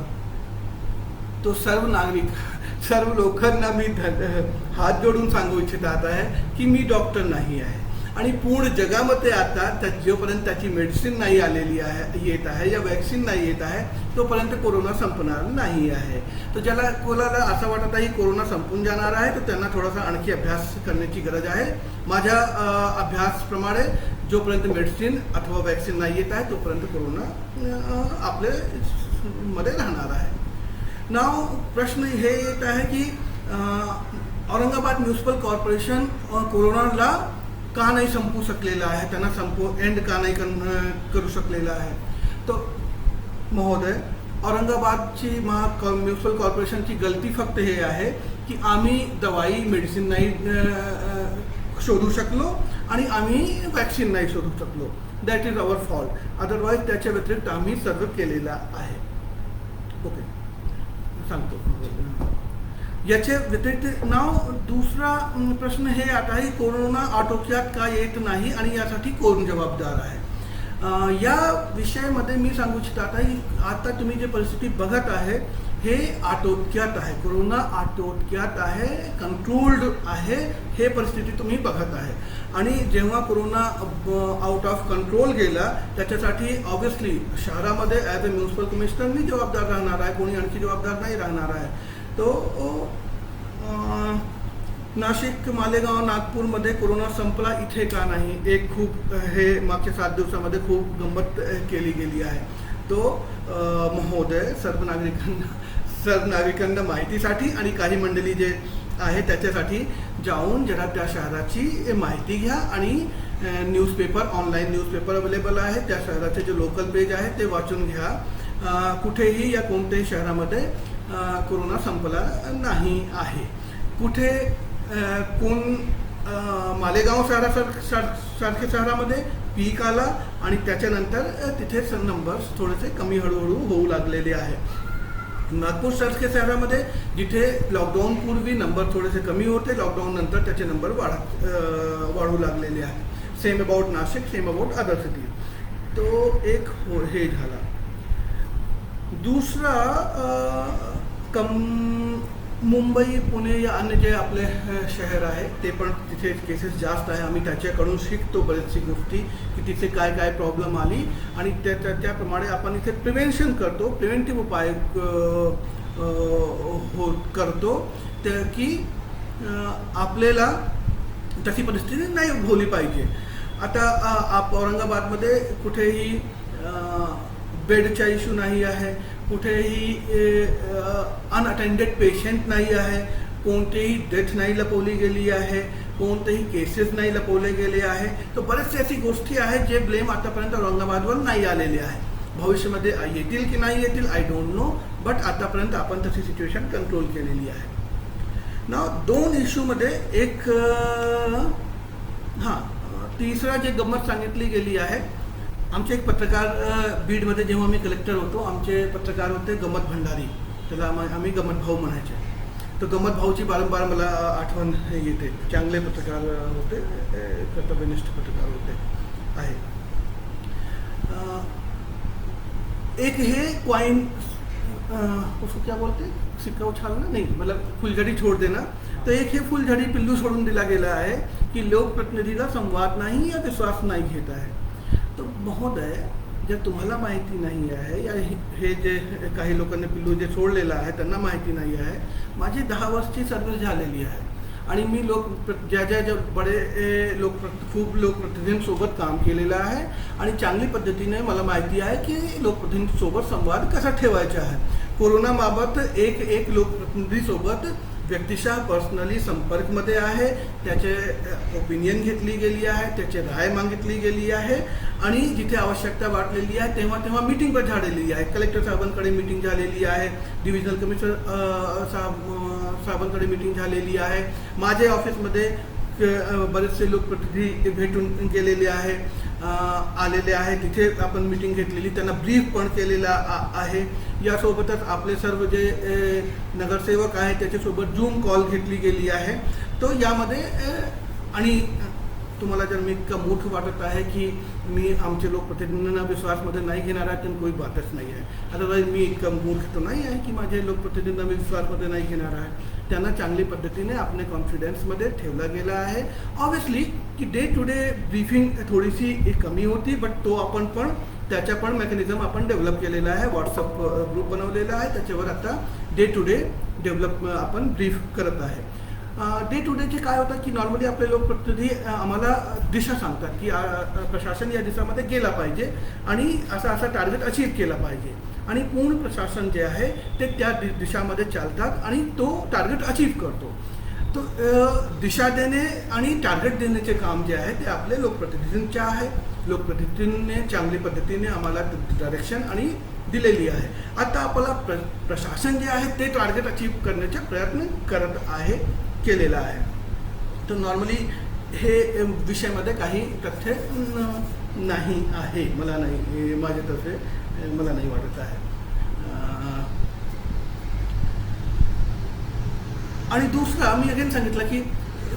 तो सर्व नागरिक सर्व लोकांना मी हात जोडून सांगू इच्छित आहे की मी डॉक्टर नाही आहे आणि पूर्ण जगामध्ये आता जोपर्यंत त्याची मेडिसिन नाही आलेली आहे येत आहे या वॅक्सिन नाही येत आहे तोपर्यंत कोरोना संपणार नाही आहे. तर ज्याला कोणाला असं वाटत आहे की कोरोना संपून जाणार आहे तर त्यांना थोडासा आणखी अभ्यास करण्याची गरज आहे. माझ्या अभ्यासप्रमाणे जोपर्यंत मेडिसिन अथवा वॅक्सिन नाही येत आहे तोपर्यंत कोरोना आपल्या मध्ये राहणार आहे. नाव प्रश्न हे येत आहे की औरंगाबाद म्युनिसिपल कॉर्पोरेशन कोरोनाला का नाही संपू शकलेलं आहे, त्यांना एंड का नाही करू शकलेलं आहे. तो महोदय, औरंगाबादची म्युनिसिपल कॉर्पोरेशनची गलती फक्त हे आहे की आम्ही दवाई मेडिसिन नाही शोधू शकलो आणि आम्ही वॅक्सिन नाही शोधू शकलो. That is our fault. Otherwise त्याच्या व्यतिरिक्त आम्ही सर्व केलेला आहे. ओके सांगतो. याच्या व्यतिरिक्त नाव दुसरा प्रश्न हे आता आहे कोरोना आटोक्यात का येत नाही आणि यासाठी कोण जबाबदार आहे. या विषयामध्ये मी सांगू इच्छित आहे की आता तुम्ही जे परिस्थिती बघत आहे हे आटोक्यात आहे. कोरोना आटोक्यात आहे, कंट्रोल्ड आहे, हे परिस्थिती तुम्ही बघत आहे. आणि जेव्हा कोरोना आउट ऑफ कंट्रोल गेला त्याच्यासाठी ऑब्व्हियसली शहरामध्ये ॲज अ म्युनिसिपल कमिशनर मी जबाबदार राहणार आहे, कोणी आणखी जबाबदार नाही राहणार आहे. तो नाशिक, मालेगाव, नागपूरमध्ये कोरोना संपला, इथे का नाही, एक खूप हे मागच्या 7 दिवसामध्ये खूप गंमत केली गेली आहे. तो महोदय सर्व नागरिकांना माहितीसाठी आणि काही मंडळी जे आहे त्याच्यासाठी जाऊन जरा त्या शहराची माहिती घ्या आणि न्यूजपेपर, ऑनलाईन न्यूजपेपर अवेलेबल आहे, त्या शहराचे जे लोकल पेज आहे ते वाचून घ्या. कुठेही या कोणत्याही शहरामध्ये कोरोना संपला नाही आहे. कुठे कोण मालेगाव सारख्या शहरामध्ये पीक आला आणि त्याच्यानंतर तिथेच नंबर्स थोडेसे कमी हळूहळू होऊ लागलेले आहे. नागपूर सारख्या शहरामध्ये जिथे लॉकडाऊन पूर्वी नंबर थोडेसे कमी होते, लॉकडाऊन नंतर त्याचे नंबर वाढू लागलेले आहे. Same about Nashik, same about other city. तो एक हे झाला. दुसरा मुंबई, पुणे या अन्य जे आपले शहर आहे ते पण तिथे केसेस जास्त आहे. आम्ही त्याच्याकडून शिकतो बरेचशी गोष्टी की तिथे काय काय प्रॉब्लेम आली आणि त्याप्रमाणे आपण इथे प्रिव्हेन्शन करतो, प्रिव्हेंटिव्ह उपाय करतो की आपल्याला तशी परिस्थिती नाही उद्भवली पाहिजे. आता औरंगाबादमध्ये कुठेही बेडचा इश्यू नाही आहे, कुठेही अनअटेंडेड पेशंट नाही आहे, कोणतीही डेथ नाही लपवली गेली आहे, कोणतेही केसेस नाही लपवले गेले आहे. तर बरेचसे अशी गोष्टी आहेत जे ब्लेम आतापर्यंत औरंगाबादवर नाही आलेले आहे. भविष्यामध्ये येतील की नाही येतील आय डोंट नो, बट आतापर्यंत आपण तशी सिच्युएशन कंट्रोल केलेली आहे. ना 2 इश्यूमध्ये एक तिसरा जे गंमत सांगितली गेली आहे. आमचे एक पत्रकार बीडमध्ये जेव्हा मी कलेक्टर होतो, आमचे पत्रकार होते गमत भंडारी, त्याला आम्ही गमत भाऊ म्हणायचे. तर गमत भाऊची वारंवार मला आठवण येते. चांगले पत्रकार होते, कर्तव्यनिष्ठ पत्रकार होते आहे. एक हे क्वाइन उसको क्या बोलते, सिक्का उछालना नहीं, मतलब फुलझडी छोड़ देना. तर एक हे फुलझडी पिल्लू सोडून दिला गेला आहे की लोकप्रतिनिधीला संवाद नाही या विश्वास नाही घेत आहे. तो महोदय, जर तुम्हाला माहिती नाही आहे या हे जे काही लोकांनी पिल्लू जे सोडलेलं आहे त्यांना माहिती नाही आहे, माझी 10 वर्षची सर्व्हिस झालेली आहे आणि मी ज्या बडे खूप लोकप्रतिनिधींसोबत काम केलेलं आहे आणि चांगली पद्धतीने मला माहिती आहे की लोकप्रतिनिधींसोबत संवाद कसा ठेवायचा आहे. कोरोनाबाबत एक लोकप्रतिनिधीसोबत व्यक्तिशः पर्सनली संपर्कमध्ये आहे, त्याचे ओपिनियन घेतली गेली आहे, त्याची राय मागितली गेली आहे आणि जिथे आवश्यकता वाटलेली आहे तेव्हा तेव्हा मीटिंग पण झालेली आहे. कलेक्टर साहेबांकडे मीटिंग झालेली आहे, डिव्हिजनल कमिशनर साहेबांकडे मीटिंग झालेली आहे. माझ्या ऑफिसमध्ये बरेचसे लोकप्रतिनिधी भेटून गेलेले आलेले आहे. तिथे आपण मीटिंग घेतलेली, त्यांना ब्रीफ पण केलेला आहे. यासोबतच आपले सर्व जे नगरसेवक आहेत त्याच्यासोबत झूम कॉल घेतली गेली आहे. तो यामध्ये आणि तुम्हाला जर मी इतकं मोठं वाटत आहे की मी आमचे लोकप्रतिनिधींना विश्वासमध्ये नाही घेणार आहे, तर कोई बातच नाही आहे. अदरवाईज मी इतकं मूर्ख तर नाही आहे की माझे लोकप्रतिनिधींना मी विश्वासमध्ये नाही घेणार आहे. त्यांना चांगली पद्धतीने आपले कॉन्फिडन्समध्ये ठेवला गेला आहे. ऑब्व्हियसली की डे टू डे ब्रीफिंग थोडीशी कमी होती, बट तो आपण पण त्याच्या पण मेकॅनिझम आपण डेव्हलप केलेला आहे. व्हॉट्सअप ग्रुप बनवलेला आहे, त्याच्यावर आता डे टू डे डेव्हलप आपण ब्रीफ करत आहे. डे टू डेचे काय होतं की नॉर्मली आपले लोकप्रतिनिधी आम्हाला दिशा सांगतात की प्रशासन या दिशेमध्ये गेला पाहिजे आणि असा टार्गेट अचीव केला पाहिजे आणि पूर्ण प्रशासन जे आहे ते त्या दिशामध्ये चालतात आणि तो टार्गेट अचीव करतो. तो दिशा देणे आणि टार्गेट देण्याचे काम जे आहे ते आपले लोकप्रतिनिधींचे आहे. लोकप्रतिनिधींनी चांगली पद्धतीने आम्हाला डायरेक्शन आणि दिलेली आहे. आता आपला प्रशासन जे आहे ते टार्गेट अचीव करण्याचा प्रयत्न करत आहे, केलेला आहे. तर नॉर्मली हे विषयामध्ये काही तथ्य नाही आहे, मला नाही, माझ्यातर्फे मला नाही वाटत आहे. आणि दुसरा मी अगेन सांगितलं की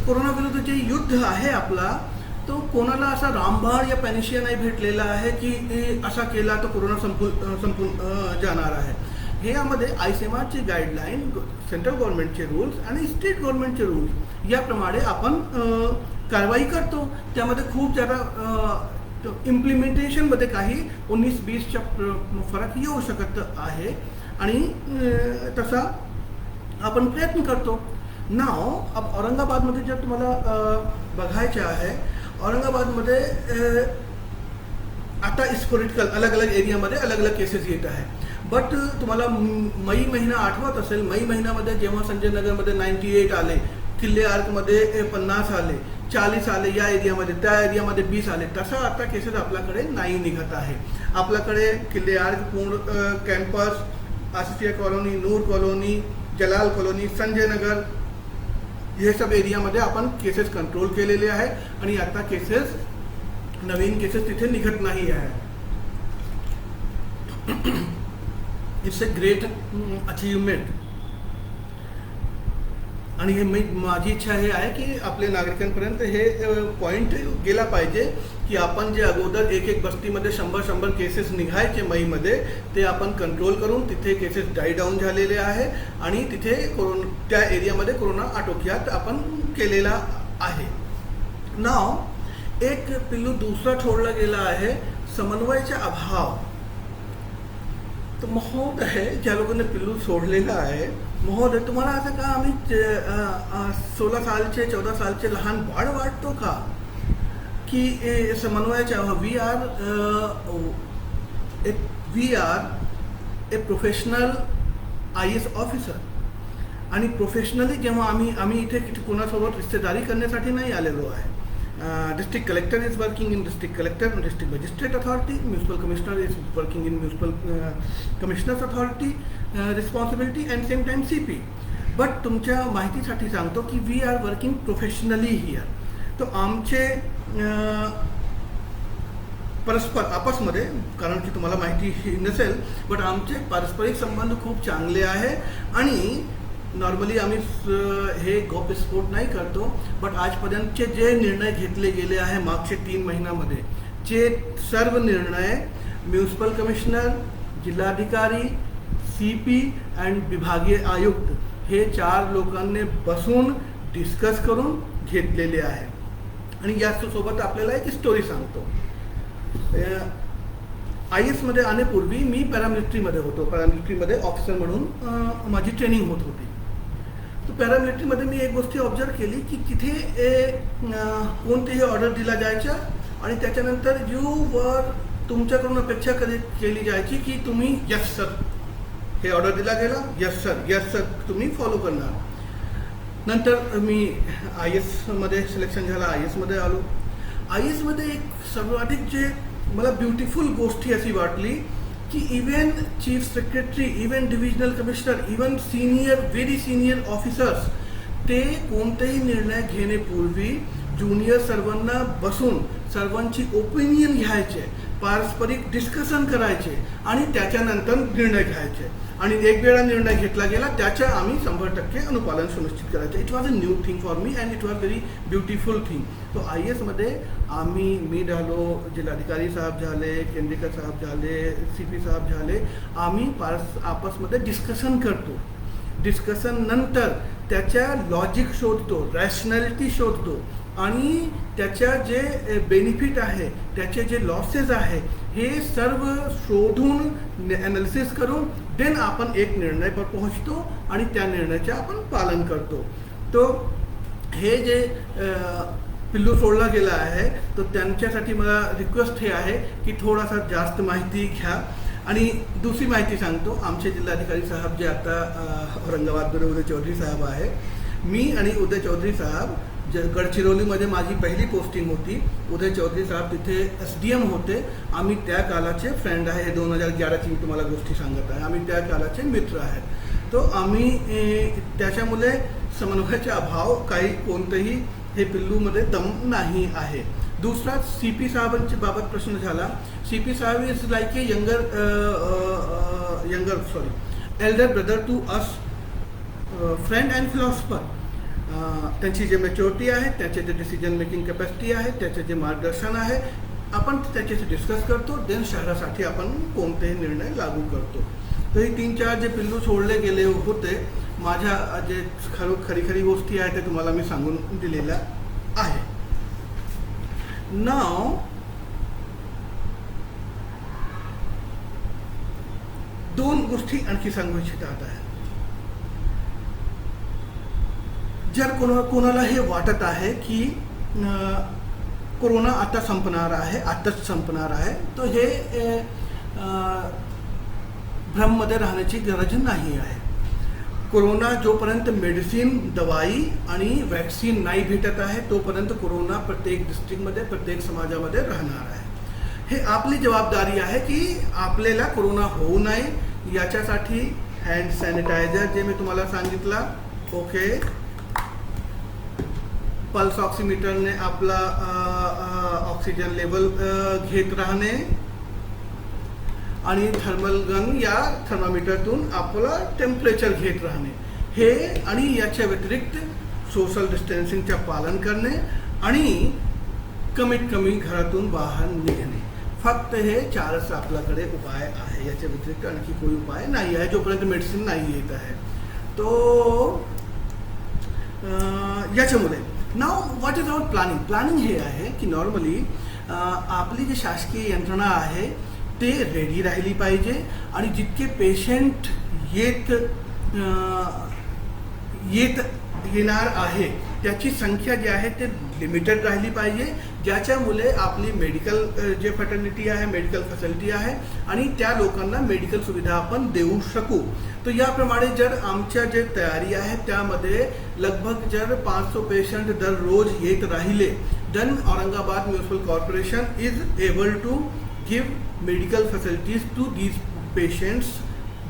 कोरोना विरुद्ध जे युद्ध आहे आपला, तो कोणाला असा रामबाण या पॅनिशिया नाही भेटलेला आहे की असा केला तर कोरोना संपून जाणार आहे. हे यामध्ये आयसीएमआरची गाईडलाईन, सेंट्रल गव्हर्नमेंटचे रूल्स आणि स्टेट गव्हर्नमेंटचे रूल्स याप्रमाणे आपण कारवाई करतो. त्यामध्ये खूप ज्यादा इम्प्लिमेंटेशनमध्ये काही 19-20चा फरक येऊ शकत आहे आणि तसा आपण प्रयत्न करतो. नाव अब औरंगाबादमध्ये जर तुम्हाला बघायचे आहे, औरंगाबादमध्ये आता हिस्टोरिकल अलग अलग एरियामध्ये अलग अलग केसेस येत आहे. बट तुम्हाला मई महिना आठवत असेल, मई महिन्यामध्ये जेव्हा संजय नगरमध्ये 98 आले, किल्ले आर्कमध्ये 50 आले, 40 आले या एरियामध्ये, त्या एरियामध्ये 20 आले, तसा आता केसेस आपल्याकडे नाही निघत आहे. आपल्याकडे किल्ले आर्क, पूर्ण campus, Asia colony, Noor colony, Jalal colony, Sanjay Nagar हे सब एरियामध्ये आपण केसेस कंट्रोल केलेले आहे आणि आता केसेस, नवीन केसेस तिथे निघत नाही आहे. It's a great achievement. आणि हे माझी इच्छा हे आहे की आपल्या नागरिकांपर्यंत हे पॉईंट गेला पाहिजे की आपण जे अगोदर एक बस्तीमध्ये 100 केसेस निघायचे मईमध्ये, ते आपण कंट्रोल करून तिथे केसेस डाय डाऊन झालेले आहे आणि तिथे त्या एरियामध्ये कोरोना आटोक्यात आपण केलेला आहे. नाव एक पिल्लू दुसरा छोडला गेला आहे, समन्वयाचा अभाव. तो महोदय ज्या लोकांनी पिल्लू सोडलेला आहे, महोदय तुम्हाला असं का आम्ही 16 सालचे 14 सालचे लहान बाळ वाटतो का की समन्वयाच्या we are a professional IAS officer आणि प्रोफेशनली जेव्हा आम्ही इथे कोणासोबत रिश्तेदारी करण्यासाठी नाही आलेलो आहे. District collector is working in district collector, district magistrate authority, municipal commissioner is working in municipal commissioner's authority responsibility and same time CP. But तुमच्या माहितीसाठी सांगतो की we are working professionally here. तो आमचे परस्पर आपसमध्ये, कारण की तुम्हाला माहिती नसेल, बट आमचे पारस्परिक संबंध खूप चांगले आहे आणि नॉर्मली आम्ही हे गौप्यस्फोट नाही करतो. बट आजपर्यंतचे जे निर्णय घेतले गेले आहे मागचे 3 महिन्यामध्ये, जे सर्व निर्णय म्युनिसिपल कमिशनर, जिल्हाधिकारी, CP अँड विभागीय आयुक्त हे 4 लोकांनी बसून डिस्कस करून घेतलेले आहे. आणि यासोबत आपल्याला एक स्टोरी सांगतो. IAS मध्ये आणण्यापूर्वी मी पॅरामिलिटरीमध्ये होतो. पॅरामिलिटरीमध्ये ऑफिसर म्हणून माझी ट्रेनिंग होत होती. तर पॅरामिलिटरीमध्ये मी एक गोष्ट ऑब्झर्व केली की तिथे कोणतेही ऑर्डर दिला जायच्या आणि त्याच्यानंतर तुमच्याकडून अपेक्षा केली जायची की तुम्ही यस सर, हे ऑर्डर दिला गेला, यस सर तुम्ही फॉलो करणार. नंतर मी आय एसमध्ये सिलेक्शन झालं, आय एसमध्ये आलो. आय एसमध्ये एक सर्वाधिक जे मला ब्युटिफुल गोष्टी अशी वाटली की even chief secretary, even divisional commissioner, even senior, very senior officers, ते कोणतेही निर्णय घेण्यापूर्वी ज्युनियर सर्वांना बसून सर्वांची ओपिनियन घ्यायचे, पारस्परिक डिस्कशन करायचे आणि त्याच्यानंतर निर्णय घ्यायचे. आणि एक वेळा निर्णय घेतला गेला त्याच्या आम्ही 100% अनुपालन सुनिश्चित करायचं. It was a new thing for me and it was very beautiful thing. तो आय एसमध्ये मी झालो, जिल्हाधिकारी साहेब झाले, केंद्रीकर साहेब झाले, CP साहेब झाले, आम्ही आपसमध्ये डिस्कशन करतो. डिस्कशन नंतर त्याच्या लॉजिक शोधतो, रॅशनॅलिटी शोधतो आणि त्याच्या जे बेनिफिट आहे, त्याचे जे लॉसेस आहे, हे सर्व शोधून ॲनालिसिस करून देन आपण एक निर्णयावर पोहोचतो आणि त्या निर्णयाचे आपण पालन करतो. तो हे जे पिल्लू सोडला गेला आहे तो त्यांच्यासाठी मला रिक्वेस्ट हे आहे की थोडासा जास्त माहिती घ्या. आणि दुसरी माहिती सांगतो, आमचे जिल्हाधिकारी साहेब जे आता औरंगाबादमध्ये उदय चौधरी साहेब आहे, मी आणि उदय चौधरी साहेब गडचिरोलीमध्ये माझी पहिली पोस्टिंग होती. उदय चौधरी साहेब तिथे SDM होते. आम्ही त्या कालाचे फ्रेंड आहे. हे 2011ची मी तुम्हाला गोष्टी सांगत आहे. आम्ही त्या कालाचे मित्र आहेत. तो आम्ही त्याच्यामुळे समन्वयाचा अभाव काही कोणतंही हे पिल्लूमध्ये दम नाही आहे. दुसरा CP साहेबांच्या बाबत प्रश्न झाला. CP साहेब is like a elder brother to us, friend and philosopher. त्यांची जे मॅच्युरिटी आहे, त्याचे जे डिसिजन मेकिंग कॅपॅसिटी आहे, त्याचे जे मार्गदर्शन आहे, आपण त्याच्याशी डिस्कस करतो. देन शहरासाठी आपण कोणतेही निर्णय लागू करतो. तर ही 3-4 जे पिल्लू सोडले गेले होते, माझ्या जे खरी गोष्टी आहे ते तुम्हाला मी सांगून दिलेल्या आहे. नाव दोन गोष्टी आणखी सांगू इच्छितात आहे. जर कोणाला हे वाटत आहे की कोरोना आता संपणार आहे, आताच संपणार आहे, तो हे भ्रममध्ये राहण्याची गरज नाही आहे. कोरोना जोपर्यंत मेडिसिन, दवाई आणि वॅक्सिन नाही भेटत आहे तोपर्यंत कोरोना प्रत्येक डिस्ट्रिक्टमध्ये, प्रत्येक समाजामध्ये राहणार आहे. हे आपली जबाबदारी आहे की आपल्याला कोरोना होऊ नये याच्यासाठी हँड सॅनिटायझर जे मी तुम्हाला सांगितला, ओके, पल्स ऑक्सिमीटरने आपला ऑक्सिजन लेवल घेत राहणे आणि थर्मल गन या थर्मामीटरतून आपला टेम्परेचर घेत राहणे, हे आणि याच्या व्यतिरिक्त सोशल डिस्टन्सिंगचे पालन करणे आणि कमीत कमी घरातून बाहेर निघणे. फक्त हे 4च आपल्याकडे उपाय आहे. याच्या व्यतिरिक्त आणखी कोणी उपाय नाही आहे जोपर्यंत मेडिसिन नाही येत आहे. तो याच्यामुळे नाव व्हॉट इज आवर प्लॅनिंग हे आहे की नॉर्मली आपली जी शासकीय यंत्रणा आहे ते रेडी राहिली पाहिजे आणि जितके पेशंट येणार आहे त्याची संख्या जी आहे ते लिमिटेड राहिली पाहिजे, ज्याच्यामुळे आपली मेडिकल जे फॅटर्निटी आहे, मेडिकल फॅसिलिटी आहे आणि त्या लोकांना मेडिकल सुविधा आपण देऊ शकू. तर याप्रमाणे जर आमच्या जे तयारी आहे त्यामध्ये लगभग जर 500 पेशंट दररोज येत राहिले, then Aurangabad municipal corporation is able to give medical facilities to these patients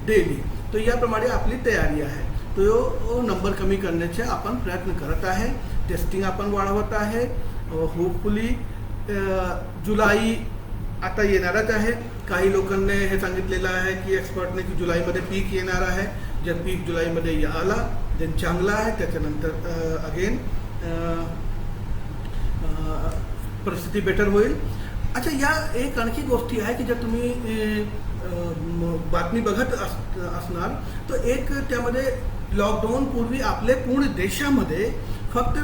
daily. तर याप्रमाणे आपली तयारी आहे. तो नंबर कमी करण्याचे आपण प्रयत्न करत आहे. टेस्टिंग आपण वाढवत आहे. होपफुली जुलै आता येणारच आहे. काही लोकांनी हे सांगितलेलं आहे की एक्सपर्टने की जुलैमध्ये पीक येणार आहे. जर पीक जुलैमध्ये आला देन चांगला आहे, त्याच्यानंतर अगेन परिस्थिती बेटर होईल. अच्छा, या एक आणखी गोष्टी आहे की जर तुम्ही बातमी बघत असणार तर एक त्यामध्ये लॉकडाऊन पूर्वी आपले पूर्ण देशामध्ये फक्त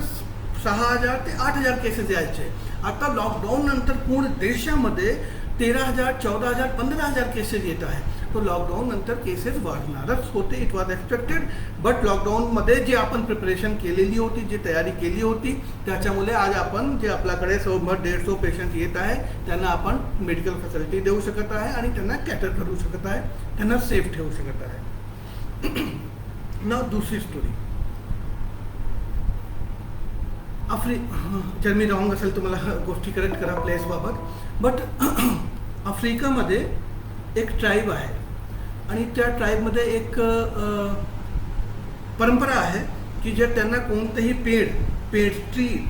6,000 ते 8,000 केसेस यायचे. आता लॉकडाऊन नंतर पूर्ण देशामध्ये 13,000, 14,000, 15,000 केसेस येत आहे. तो लॉकडाऊन नंतर केसेस वाढणारच होते. It was expected. बट लॉकडाऊनमध्ये जे आपण प्रिपरेशन केलेली होती, जी तयारी केली होती, त्याच्यामुळे आज आपण जे आपल्याकडे 100-150 पेशंट येत आहे त्यांना आपण मेडिकल फॅसिलिटी देऊ शकत आहे आणि त्यांना कॅटर करू शकत आहे, त्यांना सेफ ठेवू शकत आहे. ना दुसरी स्टोरी, जर मी रॉंग असेल तर मला गोष्टी करेक्ट करा प्लेसबाबत. बट आफ्रिकामध्ये एक ट्राईब आहे आणि त्या ट्राईबमध्ये एक परंपरा आहे की जर त्यांना कोणतंही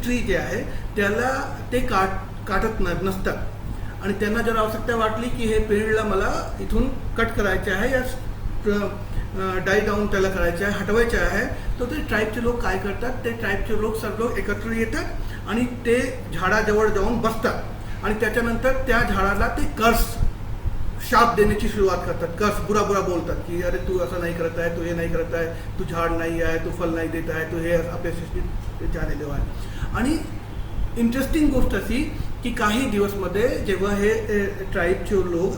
ट्री जे आहे त्याला ते काटत नसतात आणि त्यांना जर आवश्यकता वाटली की हे पेडला मला इथून कट करायचे आहे या डाय डाऊन त्याला करायचे आहे, हटवायचे आहे, तर ते ट्राईबचे लोक काय करतात, ते ट्राईबचे लोक सर्व एकत्र येतात आणि ते झाडाजवळ जाऊन बसतात आणि त्याच्यानंतर त्या झाडाला ते कर्स शाप देण्याची सुरुवात करतात. कर्स बुरा बोलतात की अरे तू असं नाही करत आहे, तू हे नाही करत आहे, तू झाड नाही आहे, तू फल नाही देत आहे, तू हे आपल्या सृष्टीत झालेलं आहे. आणि इंटरेस्टिंग गोष्ट अशी की काही दिवसमध्ये जेव्हा हे ट्राईबचे लोक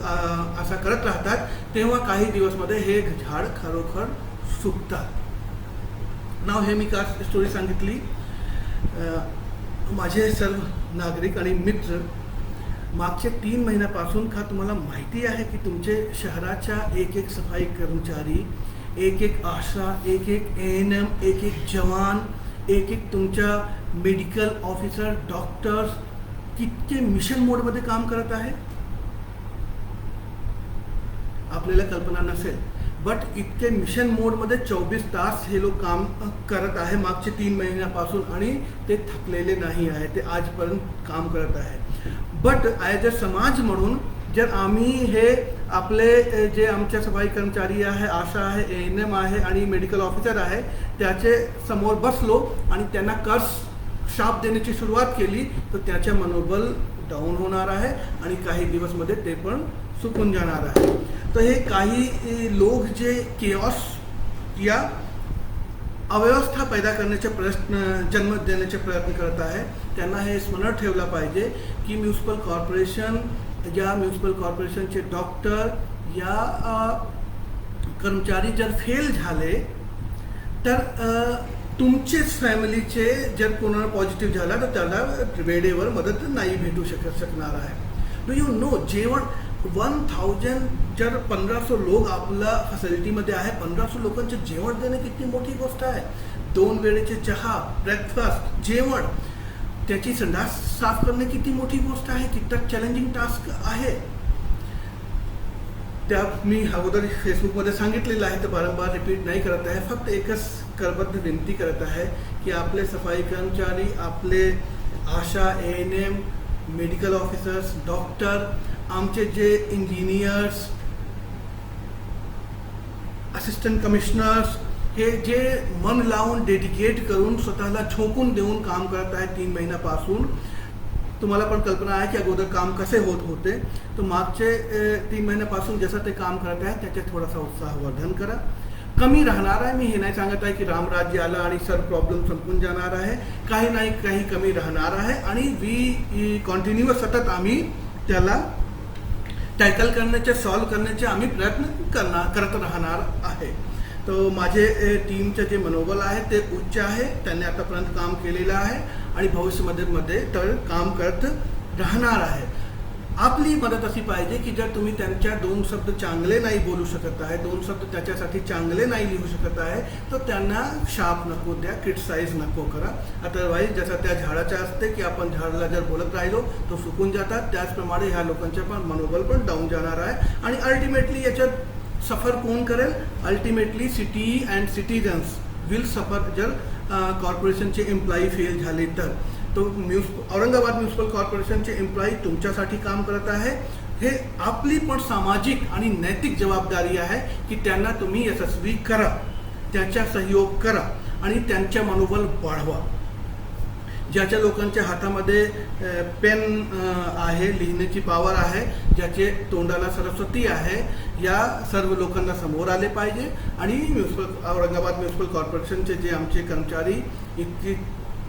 असा करत राहतात तेव्हा काही दिवसमध्ये हे झाड खरोखर सुकतात. नाव हे मी का स्टोरी सांगितली, माझे सर्व नागरिक आणि मित्र मागच्या 3 महिन्यापासून का तुम्हाला माहिती आहे की तुमचे शहराच्या एक सफाई कर्मचारी, एक आशा, एक ANM, एक जवान, एक तुमच्या मेडिकल ऑफिसर, डॉक्टर्स कितके मिशन मोडमध्ये काम करत आहे आपल्याला कल्पना नसेल. बट इतके मिशन मोडमध्ये 24 तास हे लोक काम करत आहे मागचे 3 महिन्यापासून आणि ते थकलेले नाही आहे, ते आजपर्यंत काम करत आहे. बट ॲज अ समाज म्हणून जर आम्ही हे आपले जे आमच्या सफाई कर्मचारी आहे, आशा आहे, ANM आहे आणि मेडिकल ऑफिसर आहे त्याचे समोर बसलो आणि त्यांना कर्स शाप देण्याची सुरुवात केली तर त्याचे मनोबल डाऊन होणार आहे आणि काही दिवसमध्ये ते पण सुकून जाणार आहे. तर हे काही लोक जे केऑस या अव्यवस्था पैदा करण्याचे जन्म देण्याचे प्रयत्न करत आहे त्यांना हे स्मरण ठेवलं पाहिजे की म्युन्सिपल कॉर्पोरेशनचे डॉक्टर या कर्मचारी जर फेल झाले तर तुमचेच फॅमिलीचे जर कोणाला पॉझिटिव्ह झाला तर त्याला वेळेवर मदत नाही भेटू शकणार आहे. डू यू नो, जेवण 1000 जर 1500 लोक आपल्या फॅसिलिटीमध्ये आहे, 1500 लोकांचे जेवण देणे किती मोठी गोष्ट आहे. 2 वेळेचे चहा, ब्रेकफास्ट, जेवण, त्याची संडास साफ करणे किती मोठी गोष्ट आहे, किती चॅलेंजिंग टास्क आहे. त्या मी अगोदर फेसबुकमध्ये सांगितलेलं आहे तर वारंवार रिपीट नाही करत आहे. फक्त एकच करबद्ध विनंती करत आहे की आपले सफाई कर्मचारी, आपले आशा, ANM, मेडिकल ऑफिसर्स, डॉक्टर, आमचे जे इंजिनियर्स, असिस्टंट कमिशनर्स हे जे मन लावून डेडिकेट करून स्वतःला झोकून देऊन काम करत आहेत 3 महिन्यापासून. तुम्हाला पण कल्पना आहे की अगोदर काम कसे होते, तर मागचे 3 महिन्यापासून जसं ते काम करत आहे त्याच्यात थोडासा उत्साहवर्धन करा. कमी राहणार आहे, मी हे नाही सांगत आहे की रामराज्य आलं आणि सर्व प्रॉब्लेम संपून जाणार आहे, काही नाही काही कमी राहणार आहे आणि वी कॉन्टिन्युअस सतत आम्ही त्याला टॅकल करण्याचे, सॉल्व करण्याचे आम्ही प्रयत्न करत राहणार आहे. तर माझे टीमचे जे मनोबल आहे ते उच्च आहे, त्यांनी आतापर्यंत काम केलेलं आहे आणि भविष्यामध्ये तर काम करत राहणार आहे. आपली मदत अशी पाहिजे की जर तुम्ही त्यांच्या 2 शब्द चांगले नाही बोलू शकत आहे, 2 शब्द त्याच्यासाठी चांगले नाही लिहू शकत आहे तर त्यांना शाप नको द्या, क्रिटिसाइज नको करा. अदरवाईज जसं त्या झाडाच्या असते की आपण झाडाला जर बोलत राहिलो तो सुकून जातात, त्याचप्रमाणे ह्या लोकांचे पण मनोबल पण डाऊन जाणार आहे आणि अल्टिमेटली याच्यात सफर कोण करेल? Ultimately city and citizens will suffer जर कॉर्पोरेशनचे एम्प्लॉई फेल झाले तर. तो औरंगाबाद म्युन्सिपल कॉर्पोरेशनचे एम्प्लॉई तुमच्यासाठी काम करत आहे. हे आपली पण सामाजिक आणि नैतिक जबाबदारी आहे की त्यांना तुम्ही यशस्वी करा, त्यांचा सहयोग करा आणि त्यांच्या मनोबल वाढवा. ज्याच्या लोकांच्या हातामध्ये पेन आहे, लिहिण्याची पॉवर आहे, ज्याचे तोंडाला सरस्वती आहे, या सर्व लोकांना समोर आले पाहिजे. आणि औरंगाबाद म्युन्सिपल कॉर्पोरेशनचे जे आमचे कर्मचारी इतकी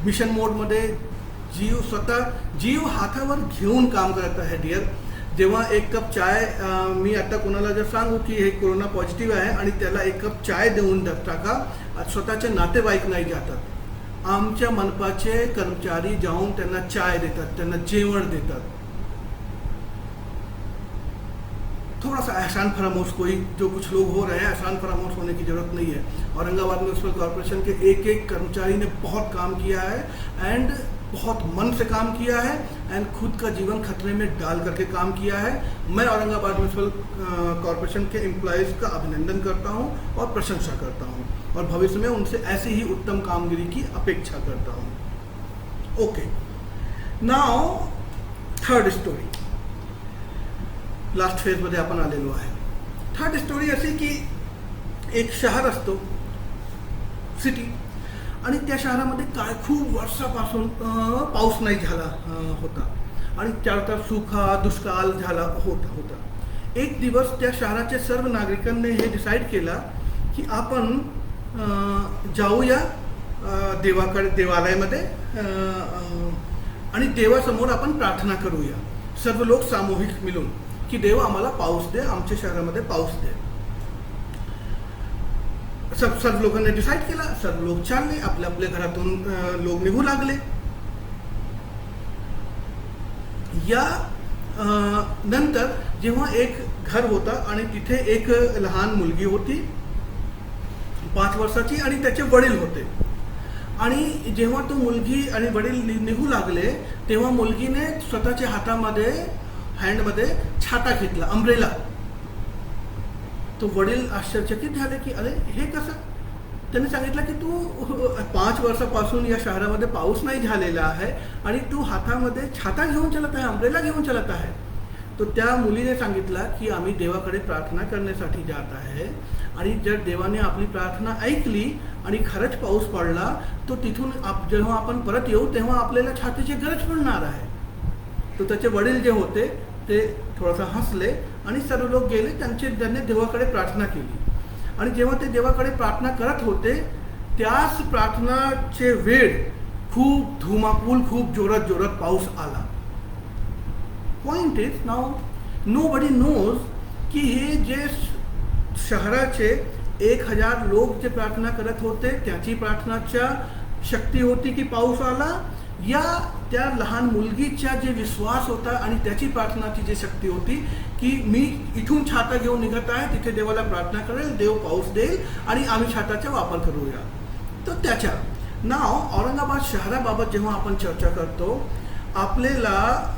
मिशन मोडमध्ये स्वतः जीव हातावर घेऊन काम करत आहे. डिअर, जेव्हा 1 कप चाय मी आता कोणाला जर सांगू की हे कोरोना पॉझिटिव्ह आहे आणि त्याला 1 कप चाय देऊन टाका, स्वतःचे नातेवाईक नाही जातात. आमच्या मनपाचे कर्मचारी जाऊन त्यांना चाय देतात, त्यांना जेवण देतात. थोड़ा सा एहसान फरामोश, कोई जो कुछ लोग हो रहे हैं, एहसान फरामोश होने की ज़रूरत नहीं है। औरंगाबाद म्यूनसिपल कॉरपोरेशन के एक एक कर्मचारी ने बहुत काम किया है एंड बहुत मन से काम किया है एंड खुद का जीवन खतरे में डाल करके काम किया है। मैं औरंगाबाद म्यूनसिपल कॉरपोरेशन के एम्प्लॉयज़ का अभिनंदन करता हूं और प्रशंसा करता हूं और भविष्य में उनसे ऐसी ही उत्तम कामगिरी की अपेक्षा करता हूं। Okay, now third story, last फेजमध्ये आपण आलेलो आहे। थर्ड स्टोरी अशी की एक शहर असतो, सिटी, आणि त्या शहरामध्ये काय खूप वर्षापासून पाऊस नाही झाला होता आणि त्यानंतर सुखा दुष्काळ झाला होता। एक दिवस त्या शहराचे सर्व नागरिकांनी हे डिसाईड केला की आपण जाऊया देवालयामध्ये आणि देवासमोर आपण प्रार्थना करूया, सर्व लोक सामूहिक मिळून, की देव आम्हाला पाऊस दे, आमच्या शहरामध्ये पाऊस दे। सर्व लोकांनी डिसाईड केला, सर्व लोक चालले, आपल्या आपल्या घरातून लोक निघू लागले। या नंतर जेव्हा एक घर होता आणि तिथे एक लहान मुलगी होती 5 वर्षाची आणि त्याचे वडील होते, आणि जेव्हा तो मुलगी आणि वडील निघू लागले तेव्हा मुलगीने स्वतःच्या हातामध्ये हँडमध्ये छाता घेतला, अम्ब्रेला। तो वडील आश्चर्यचकित झाले की अरे हे कसं? त्यांनी सांगितलं की तू 5 वर्षापासून या शहरामध्ये पाऊस नाही झालेला आहे आणि तू हातामध्ये छाता घेऊन चलत आहे, अम्ब्रेला घेऊन चलत आहे। तो त्या मुलीने सांगितलं की आम्ही देवाकडे प्रार्थना करण्यासाठी जात आहे आणि जर देवाने आपली प्रार्थना ऐकली आणि खरंच पाऊस पडला तो तिथून जेव्हा आपण परत येऊ तेव्हा आपल्याला छातीची गरज पडणार आहे। तो त्याचे वडील जे होते ते थोडासा हसले आणि सर्व लोक गेले, त्यांनी देवाकडे प्रार्थना केली आणि जेव्हा ते देवाकडे प्रार्थना करत होते त्याच प्रार्थनाचे वेळ खूप धुमाकूळ, खूप जोरात पाऊस आला। Point is now nobody knows की हे जे शहराचे 1000 लोक जे प्रार्थना करत होते त्याची प्रार्थनाच्या शक्ती होती की पाऊस आला, या त्या लहान मुलगीचा जे विश्वास होता आणि त्याची प्रार्थनाची जी शक्ती होती की मी इथून छाता घेऊन निघत आहे, तिथे देवाला प्रार्थना करेल, देव पाऊस देईल आणि आम्ही छाताचा वापर करूया। तर त्याच्या नाव औरंगाबाद शहराबाबत जेव्हा आपण चर्चा करतो, आपल्याला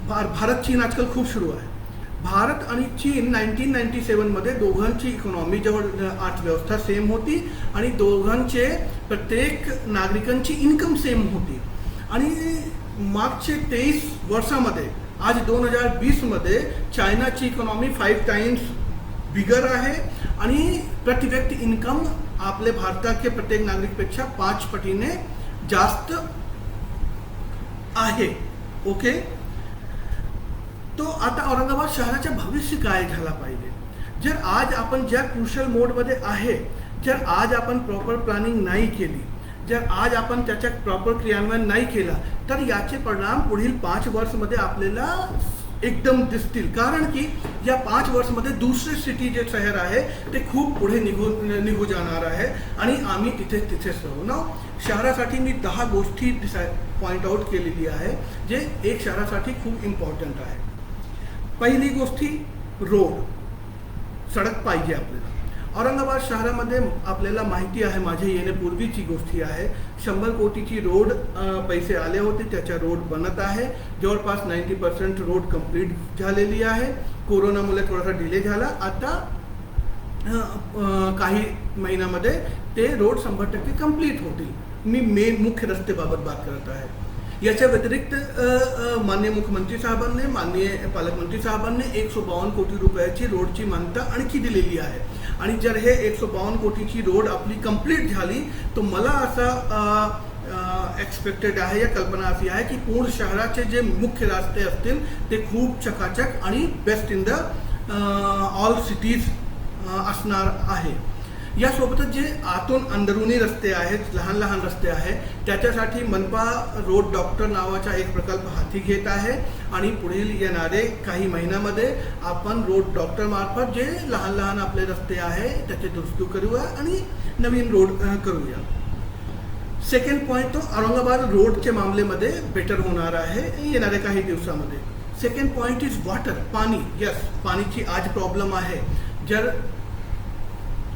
भारत चीन आजकाल खूप सुरू आहे। भारत आणि चीन 1997 मध्ये दोघांची इकॉनॉमी जवळ अर्थव्यवस्था सेम होती आणि दोघांचे प्रत्येक नागरिकांची इन्कम सेम होती आणि मागचे 23 वर्षामध्ये आज 2020 मध्ये चायनाची इकॉनॉमी 5 टाइम्स बिगर आहे आणि प्रति व्यक्ती इन्कम आपले भारताचे प्रत्येक नागरिकपेक्षा 5 पटीने जास्त आहे। ओके, तो आता औरंगाबाद शहराचे भविष्य काय झाला पाहिजे? जर आज आपण ज्या क्रुशियल मोडमध्ये आहे, जर आज आपण प्रॉपर प्लॅनिंग नाही केली, जर आज आपण त्याच्या प्रॉपर क्रियान्वयन नाही केला तर याचे परिणाम पुढील 5 वर्षामध्ये आपल्याला एकदम दिसतील, कारण की या 5 वर्षामध्ये दुसरे सिटी जे शहर आहे ते खूप पुढे निघू जाणार आहे आणि आम्ही तिथेच राहू ना। शहरासाठी मी 10 गोष्टी पॉइंट आउट केलेली आहे जे एक शहरासाठी खूप इम्पॉर्टंट आहे। पहिली गोष्टी रोड, सडक पाहिजे आपल्याला। औरंगाबाद शहरामध्ये आपल्याला माहिती आहे, माझे येण्यापूर्वीची गोष्टी आहे, 100 कोटीची रोड पैसे आले होते, त्याच्या रोड बनत आहे, जवळपास 90% रोड कंप्लीट झालेली आहे। कोरोनामुळे थोडासा डिले झाला, आता काही महिन्यामध्ये ते रोड 100% कंप्लीट होतील। मी मेन मुख्य रस्त्याबाबत बात करत आहे। याच्या व्यतिरिक्त माननीय मुख्यमंत्री साहेबांनी, माननीय पालकमंत्री साहेबांनी 152 कोटी रुपयाची रोडची मान्यता आणखी दिलेली आहे आणि जर हे 152 कोटीची रोड आपली कंप्लीट झाली तर मला असा एक्सपेक्टेड आहे, या कल्पना अशी आहे की पूर्ण शहराचे जे मुख्य रस्ते असतील ते खूप चकाचक आणि best in the all cities असणार आहे। यासोबतच जे आतून अंदरुनी रस्ते आहेत, लहान लहान रस्ते आहेत, त्याच्यासाठी मनपा रोड डॉक्टर नावाचा एक प्रकल्प हाती घेत आहे आणि पुढील येणारे काही महिन्यामध्ये आपण रोड डॉक्टर मार्फत जे लहान लहान आपले रस्ते आहे त्याचे दुरुस्ती करूया आणि नवीन रोड करूया। सेकंड पॉइंट तो औरंगाबाद रोडच्या मामलेमध्ये बेटर होणार आहे येणाऱ्या काही दिवसामध्ये। सेकंड पॉइंट इज वॉटर, पाणी. यस, पाणीची आज प्रॉब्लेम आहे. जर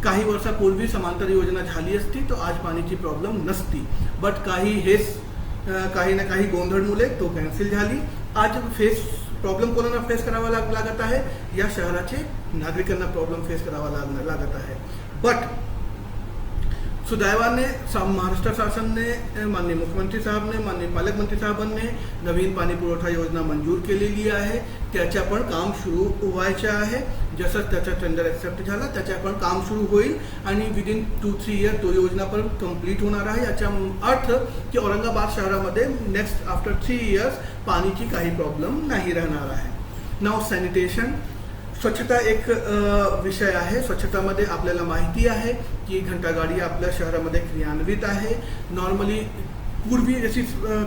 काही वर्षापूर्वी समांतर योजना झाली असती तर आज पाणीची प्रॉब्लेम नसती. बट काही ना काही गोंधळमुळे तो कॅन्सल झाली. आज प्रॉब्लेम कोणाला फेस करावा लागत आहे? या शहराचे नागरिकांना प्रॉब्लेम फेस करावा लागत आहे. बट सुदैवाने महाराष्ट्र शासन ने, माननीय मुख्यमंत्री साहेब ने, माननीय पालकमंत्री साहेबांनी नवीन पाणी पुरवठा योजना मंजूर केलेली आहे. त्याच्या पण काम सुरू व्हायचे आहे. जसं त्याचा टेंडर ॲक्सेप्ट झाला त्याच्या पण काम सुरू होईल आणि विदिन 2-3 इयर तो योजना पण कंप्लीट होणार आहे. याचा अर्थ की औरंगाबाद शहरामध्ये नेक्स्ट आफ्टर 3 इयर्स पाणीची काही प्रॉब्लेम नाही राहणार आहे. नाव सॅनिटेशन, स्वच्छता एक विषय आहे. स्वच्छतामध्ये आपल्याला माहिती आहे की घंटागाडी आपल्या शहरामध्ये क्रियान्वित आहे. नॉर्मली पूर्वी जशी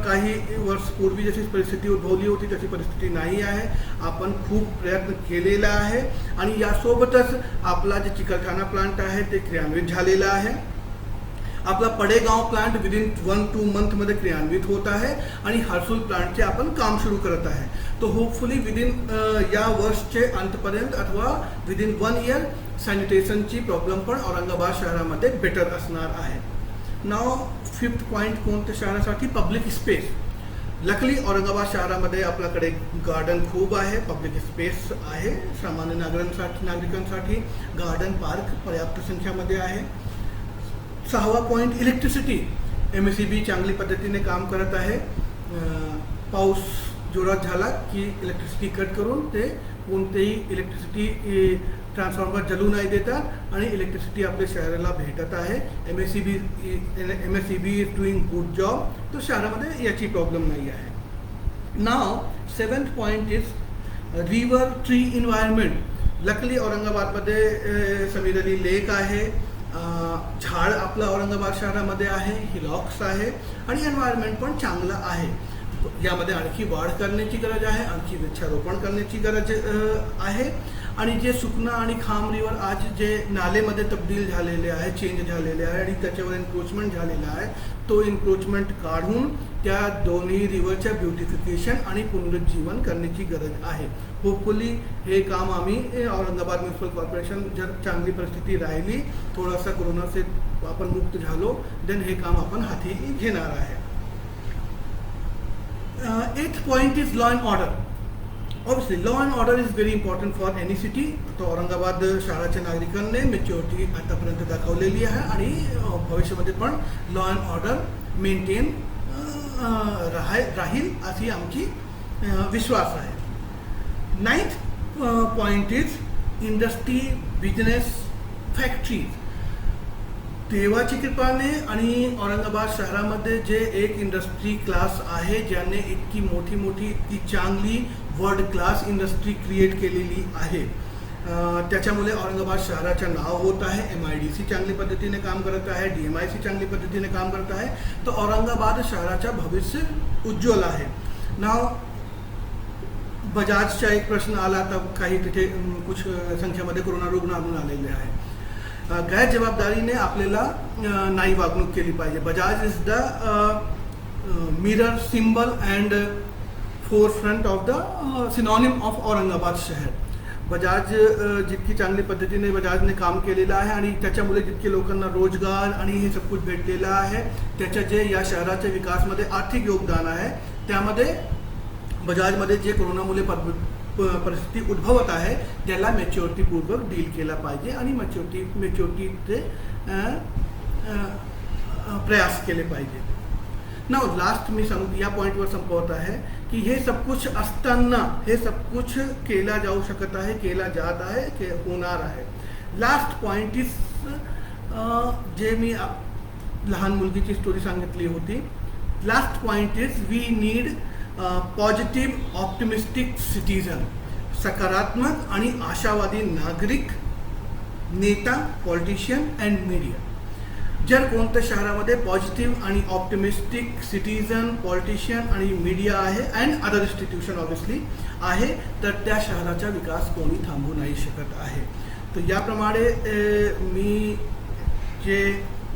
काही वर्ष पूर्वी जशी परिस्थिती उद्भवली होती तशी परिस्थिती नाही आहे. आपण खूप प्रयत्न केलेला आहे आणि यासोबतच आपला जे चिकलठाणा प्लांट आहे ते क्रियान्वित झालेला आहे. आपला पडेगाव प्लांट विदिन 1-2 मंथमध्ये क्रियान्वित होत आहे आणि हर्सुल प्लांटचे आपण काम सुरू करत आहे. तो होपफुली विदिन या वर्षचे अंतपर्यंत अथवा विदिन 1 इयर सॅनिटेशनची प्रॉब्लेम पण औरंगाबाद शहरामध्ये बेटर असणार आहे. नाव 5th पॉईंट कोणत्या शहरासाठी? Public space. लकली औरंगाबाद शहरामध्ये आपल्याकडे गार्डन खूप आहे, पब्लिक स्पेस आहे. सामान्य नागरिकांसाठी गार्डन पार्क पर्याप्त संख्यामध्ये आहे. 6वा पॉईंट इलेक्ट्रिसिटी. MSEB चांगली पद्धतीने काम करत आहे. पाऊस जोरात झाला की इलेक्ट्रिसिटी कट करून ते कोणतेही इलेक्ट्रिसिटी ट्रान्सफॉर्मर जलू नाही देतात आणि इलेक्ट्रिसिटी आपल्या शहराला भेटत आहे. MSEB is doing good job. तो शहरामध्ये याची प्रॉब्लेम नाही आहे. नाव 7th point is river tree environment. Luckily औरंगाबादमध्ये समीर अली लेक आहे. झाड आपलं औरंगाबाद शहरामध्ये आहे, हिलॉक्स आहे आणि एन्व्हायरमेंट पण चांगलं आहे. यामध्ये आणखी वाढ करण्याची गरज आहे, आणखी वृक्षारोपण करण्याची गरज आहे. आणि जे सुकना आणि खाम रिव्हर आज जे नालेमध्ये तब्दील झालेले आहे, चेंज झालेले आहे आणि त्याच्यावर एन्क्रोचमेंट झालेला आहे, तो एन्क्रोचमेंट काढून त्या दोन्ही रिव्हरच्या ब्युटिफिकेशन आणि पुनरुज्जीवन करण्याची गरज आहे. होपफुली हे काम आम्ही औरंगाबाद म्युनिसिपल कॉर्पोरेशन जर चांगली परिस्थिती राहिली, थोडासा कोरोनाचे आपण मुक्त झालो, देन हे काम आपण हाती घेणार आहे. 8th point is law and order. Obviously law and order is very important for any city. तर औरंगाबाद शहराच्या नागरिकांनी मॅच्युरिटी आतापर्यंत दाखवलेली आहे आणि भविष्यामध्ये पण लॉ अँड ऑर्डर मेंटेन राहील अशी आमची विश्वास आहे. 9th point is industry, business, factories. देवाची कृपाने आणि औरंगाबाद शहरामध्ये जे एक इंडस्ट्री क्लास आहे ज्याने इतकी मोठी इतकी चांगली वर्ल्ड क्लास इंडस्ट्री क्रिएट केलेली आहे, त्याच्यामुळे औरंगाबाद शहराचं नाव होत आहे. MIDC चांगली पद्धतीने काम करत आहे, DMIC चांगली पद्धतीने काम करत आहे. तर औरंगाबाद शहराचं भविष्य उज्ज्वल आहे. नाव बजाजचा एक प्रश्न आला तर काही तिथे कुछ संख्येमध्ये कोरोना रुग्ण आढळून आलेले आहे. गैर जबाबदारीने आपल्याला नाही वागणूक केली पाहिजे. Bajaj is the mirror symbol and forefront of the synonym of Aurangabad शहर. बजाज जितकी चांगली पद्धतीने बजाजने काम केलेलं आहे आणि त्याच्यामुळे जितके लोकांना रोजगार आणि हे सब कुछ भेटलेलं आहे, त्याच्या जे या शहराच्या विकासमध्ये आर्थिक योगदान आहे, त्यामध्ये बजाजमध्ये जे कोरोनामुळे परिस्थिती उद्भवत आहे त्याला मॅच्युरिटीपूर्वक डील केला पाहिजे आणि मॅच्युरिटीचे प्रयास केले पाहिजे. नाव लास्ट मी या पॉईंटवर संपवत आहे की हे सब कुछ असताना हे सब कुछ केला जाऊ शकत आहे, केला जात आहे, होणार आहे. लास्ट पॉईंट इज जे मी लहान मुलगीची स्टोरी सांगितली होती. Last point is we need positive optimistic citizen. सकारात्मक आणि आशावादी नागरिक, नेता, पॉलिटिशियन अँड मीडिया. जर कोणत्या शहरामध्ये पॉझिटिव्ह आणि ऑप्टिमिस्टिक सिटीजन, पॉलिटिशियन आणि मीडिया आहे अँड अदर इन्स्टिट्यूशन ऑब्वियसली आहे, तर त्या शहराचा विकास कोणी थांबवू नाही शकत आहे. तर याप्रमाणे मी जे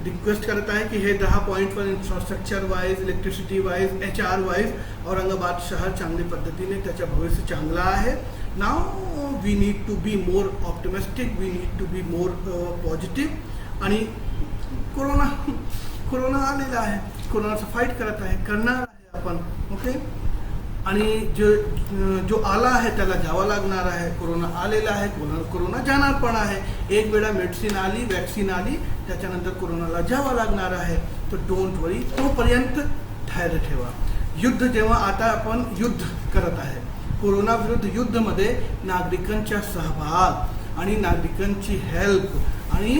रिक्वेस्ट करत आहे की हे 10 पॉईंटवर infrastructure wise, electricity wise, HR wise Aurangabad शहर चांगली पद्धतीने त्याच्या भविष्य चांगला आहे. Now we need to be more optimistic, we need to be more positive. आणि कोरोना आलेला आहे, कोरोनाचं फाईट करत आहे, करणार आहे आपण. ओके. आणि जो आला आहे त्याला जावं लागणार आहे. कोरोना आलेला आहे, कोरोना जाणार पण आहे. एक वेळा मेडिसिन आली, वॅक्सिन आली, त्याच्यानंतर कोरोनाला जावं लागणार आहे. तर डोंट वरी, तोपर्यंत धैर्य ठेवा. युद्ध जेव्हा आता आपण युद्ध करत आहे, कोरोना विरुद्ध युद्धमध्ये नागरिकांचा सहभाग आणि नागरिकांची हेल्प आणि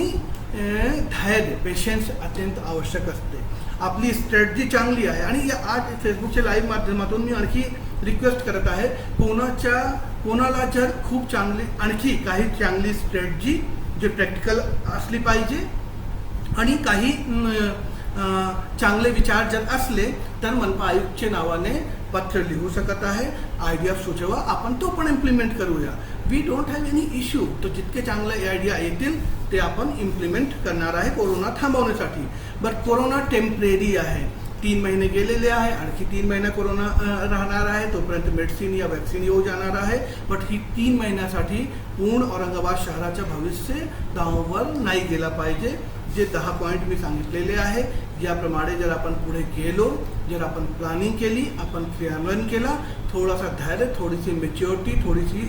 धैर्य, पेशन्स अत्यंत आवश्यक असते. आपली स्ट्रॅटजी चांगली आहे. आणि या आज फेसबुकच्या लाईव्ह माध्यमातून मी आणखी रिक्वेस्ट करत आहे, कोणाला जर खूप चांगली आणखी काही चांगली स्ट्रॅटजी जे प्रॅक्टिकल असली पाहिजे आणि काही चांगले विचार जर असले तर मनपा आयुक्तच्या नावाने पत्र लिहू शकत आहे. आयडिया सुचवा, आपण तो पण इम्प्लिमेंट करूया. We don't have any issue. तो जितके चांगले आयडिया येतील ते आपण इम्प्लिमेंट करणार आहे कोरोना थांबवण्यासाठी. बट कोरोना टेम्परेरी आहे. 3 महिने गेलेले आहे, आणखी 3 महिने कोरोना राहणार आहे. तोपर्यंत मेडिसिन या वॅक्सिन येऊ जाणार आहे. बट ही 3 महिन्यासाठी पूर्ण औरंगाबाद शहराचं भविष्य दावावर नाही गेला पाहिजे. जे 10 पॉईंट मी सांगितलेले आहे, ज्याप्रमाणे जर आपण पुढे गेलो, जर आपण प्लॅनिंग केली, आपण क्रियान्वयन केला, थोडासा धैर्य, थोडीशी मॅच्युरिटी, थोडीशी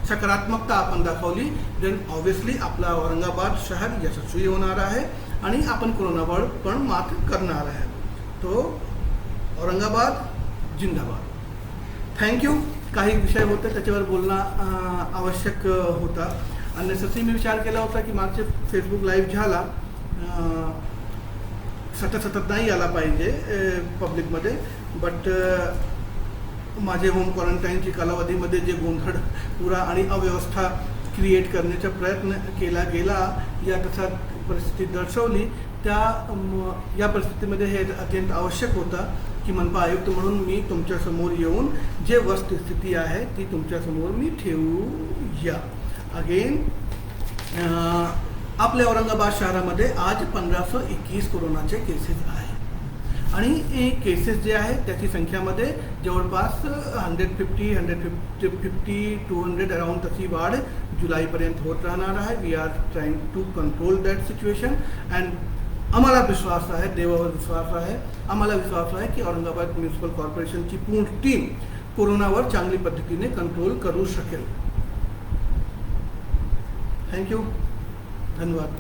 सकारात्मकता आपण दाखवली, देन ऑब्व्हियसली आपला औरंगाबाद शहर यशस्वी होणार आहे आणि आपण कोरोनावर पण मात करणार आहे. तो औरंगाबाद जिंदाबाद. थँक्यू. काही विषय होते त्याच्यावर बोलणं आवश्यक होता. अननेसेसरी मी विचार केला होता की मागचे फेसबुक लाईव्ह झाला सतत नाही आला पाहिजे पब्लिकमध्ये. बट माझे होम क्वारंटाईनची कालावधीमध्ये जे गोंधळ पुरा आणि अव्यवस्था क्रिएट करण्याचा प्रयत्न केला गेला, या तसा परिस्थिती दर्शवली, या परिस्थितीमध्ये हे अत्यंत आवश्यक होतं की मनपा आयुक्त म्हणून मी तुमच्यासमोर येऊन जे वस्तुस्थिती आहे ती तुमच्यासमोर मी ठेवूया. अगेन आपल्या औरंगाबाद शहरामध्ये आज 1521 कोरोनाचे केसेस आहे आणि केसेस जे आहेत त्याची संख्यामध्ये जवळपास 150, 200 अराउंड तशी वाढ जुलैपर्यंत होत राहणार आहे. We are trying to control that situation. And आम्हाला विश्वास आहे, देवावर विश्वास आहे, आम्हाला विश्वास आहे की औरंगाबाद म्युनिसिपल कॉर्पोरेशनची पूर्ण टीम कोरोनावर चांगली पद्धतीने कंट्रोल करू शकेल. थँक्यू. धन्यवाद.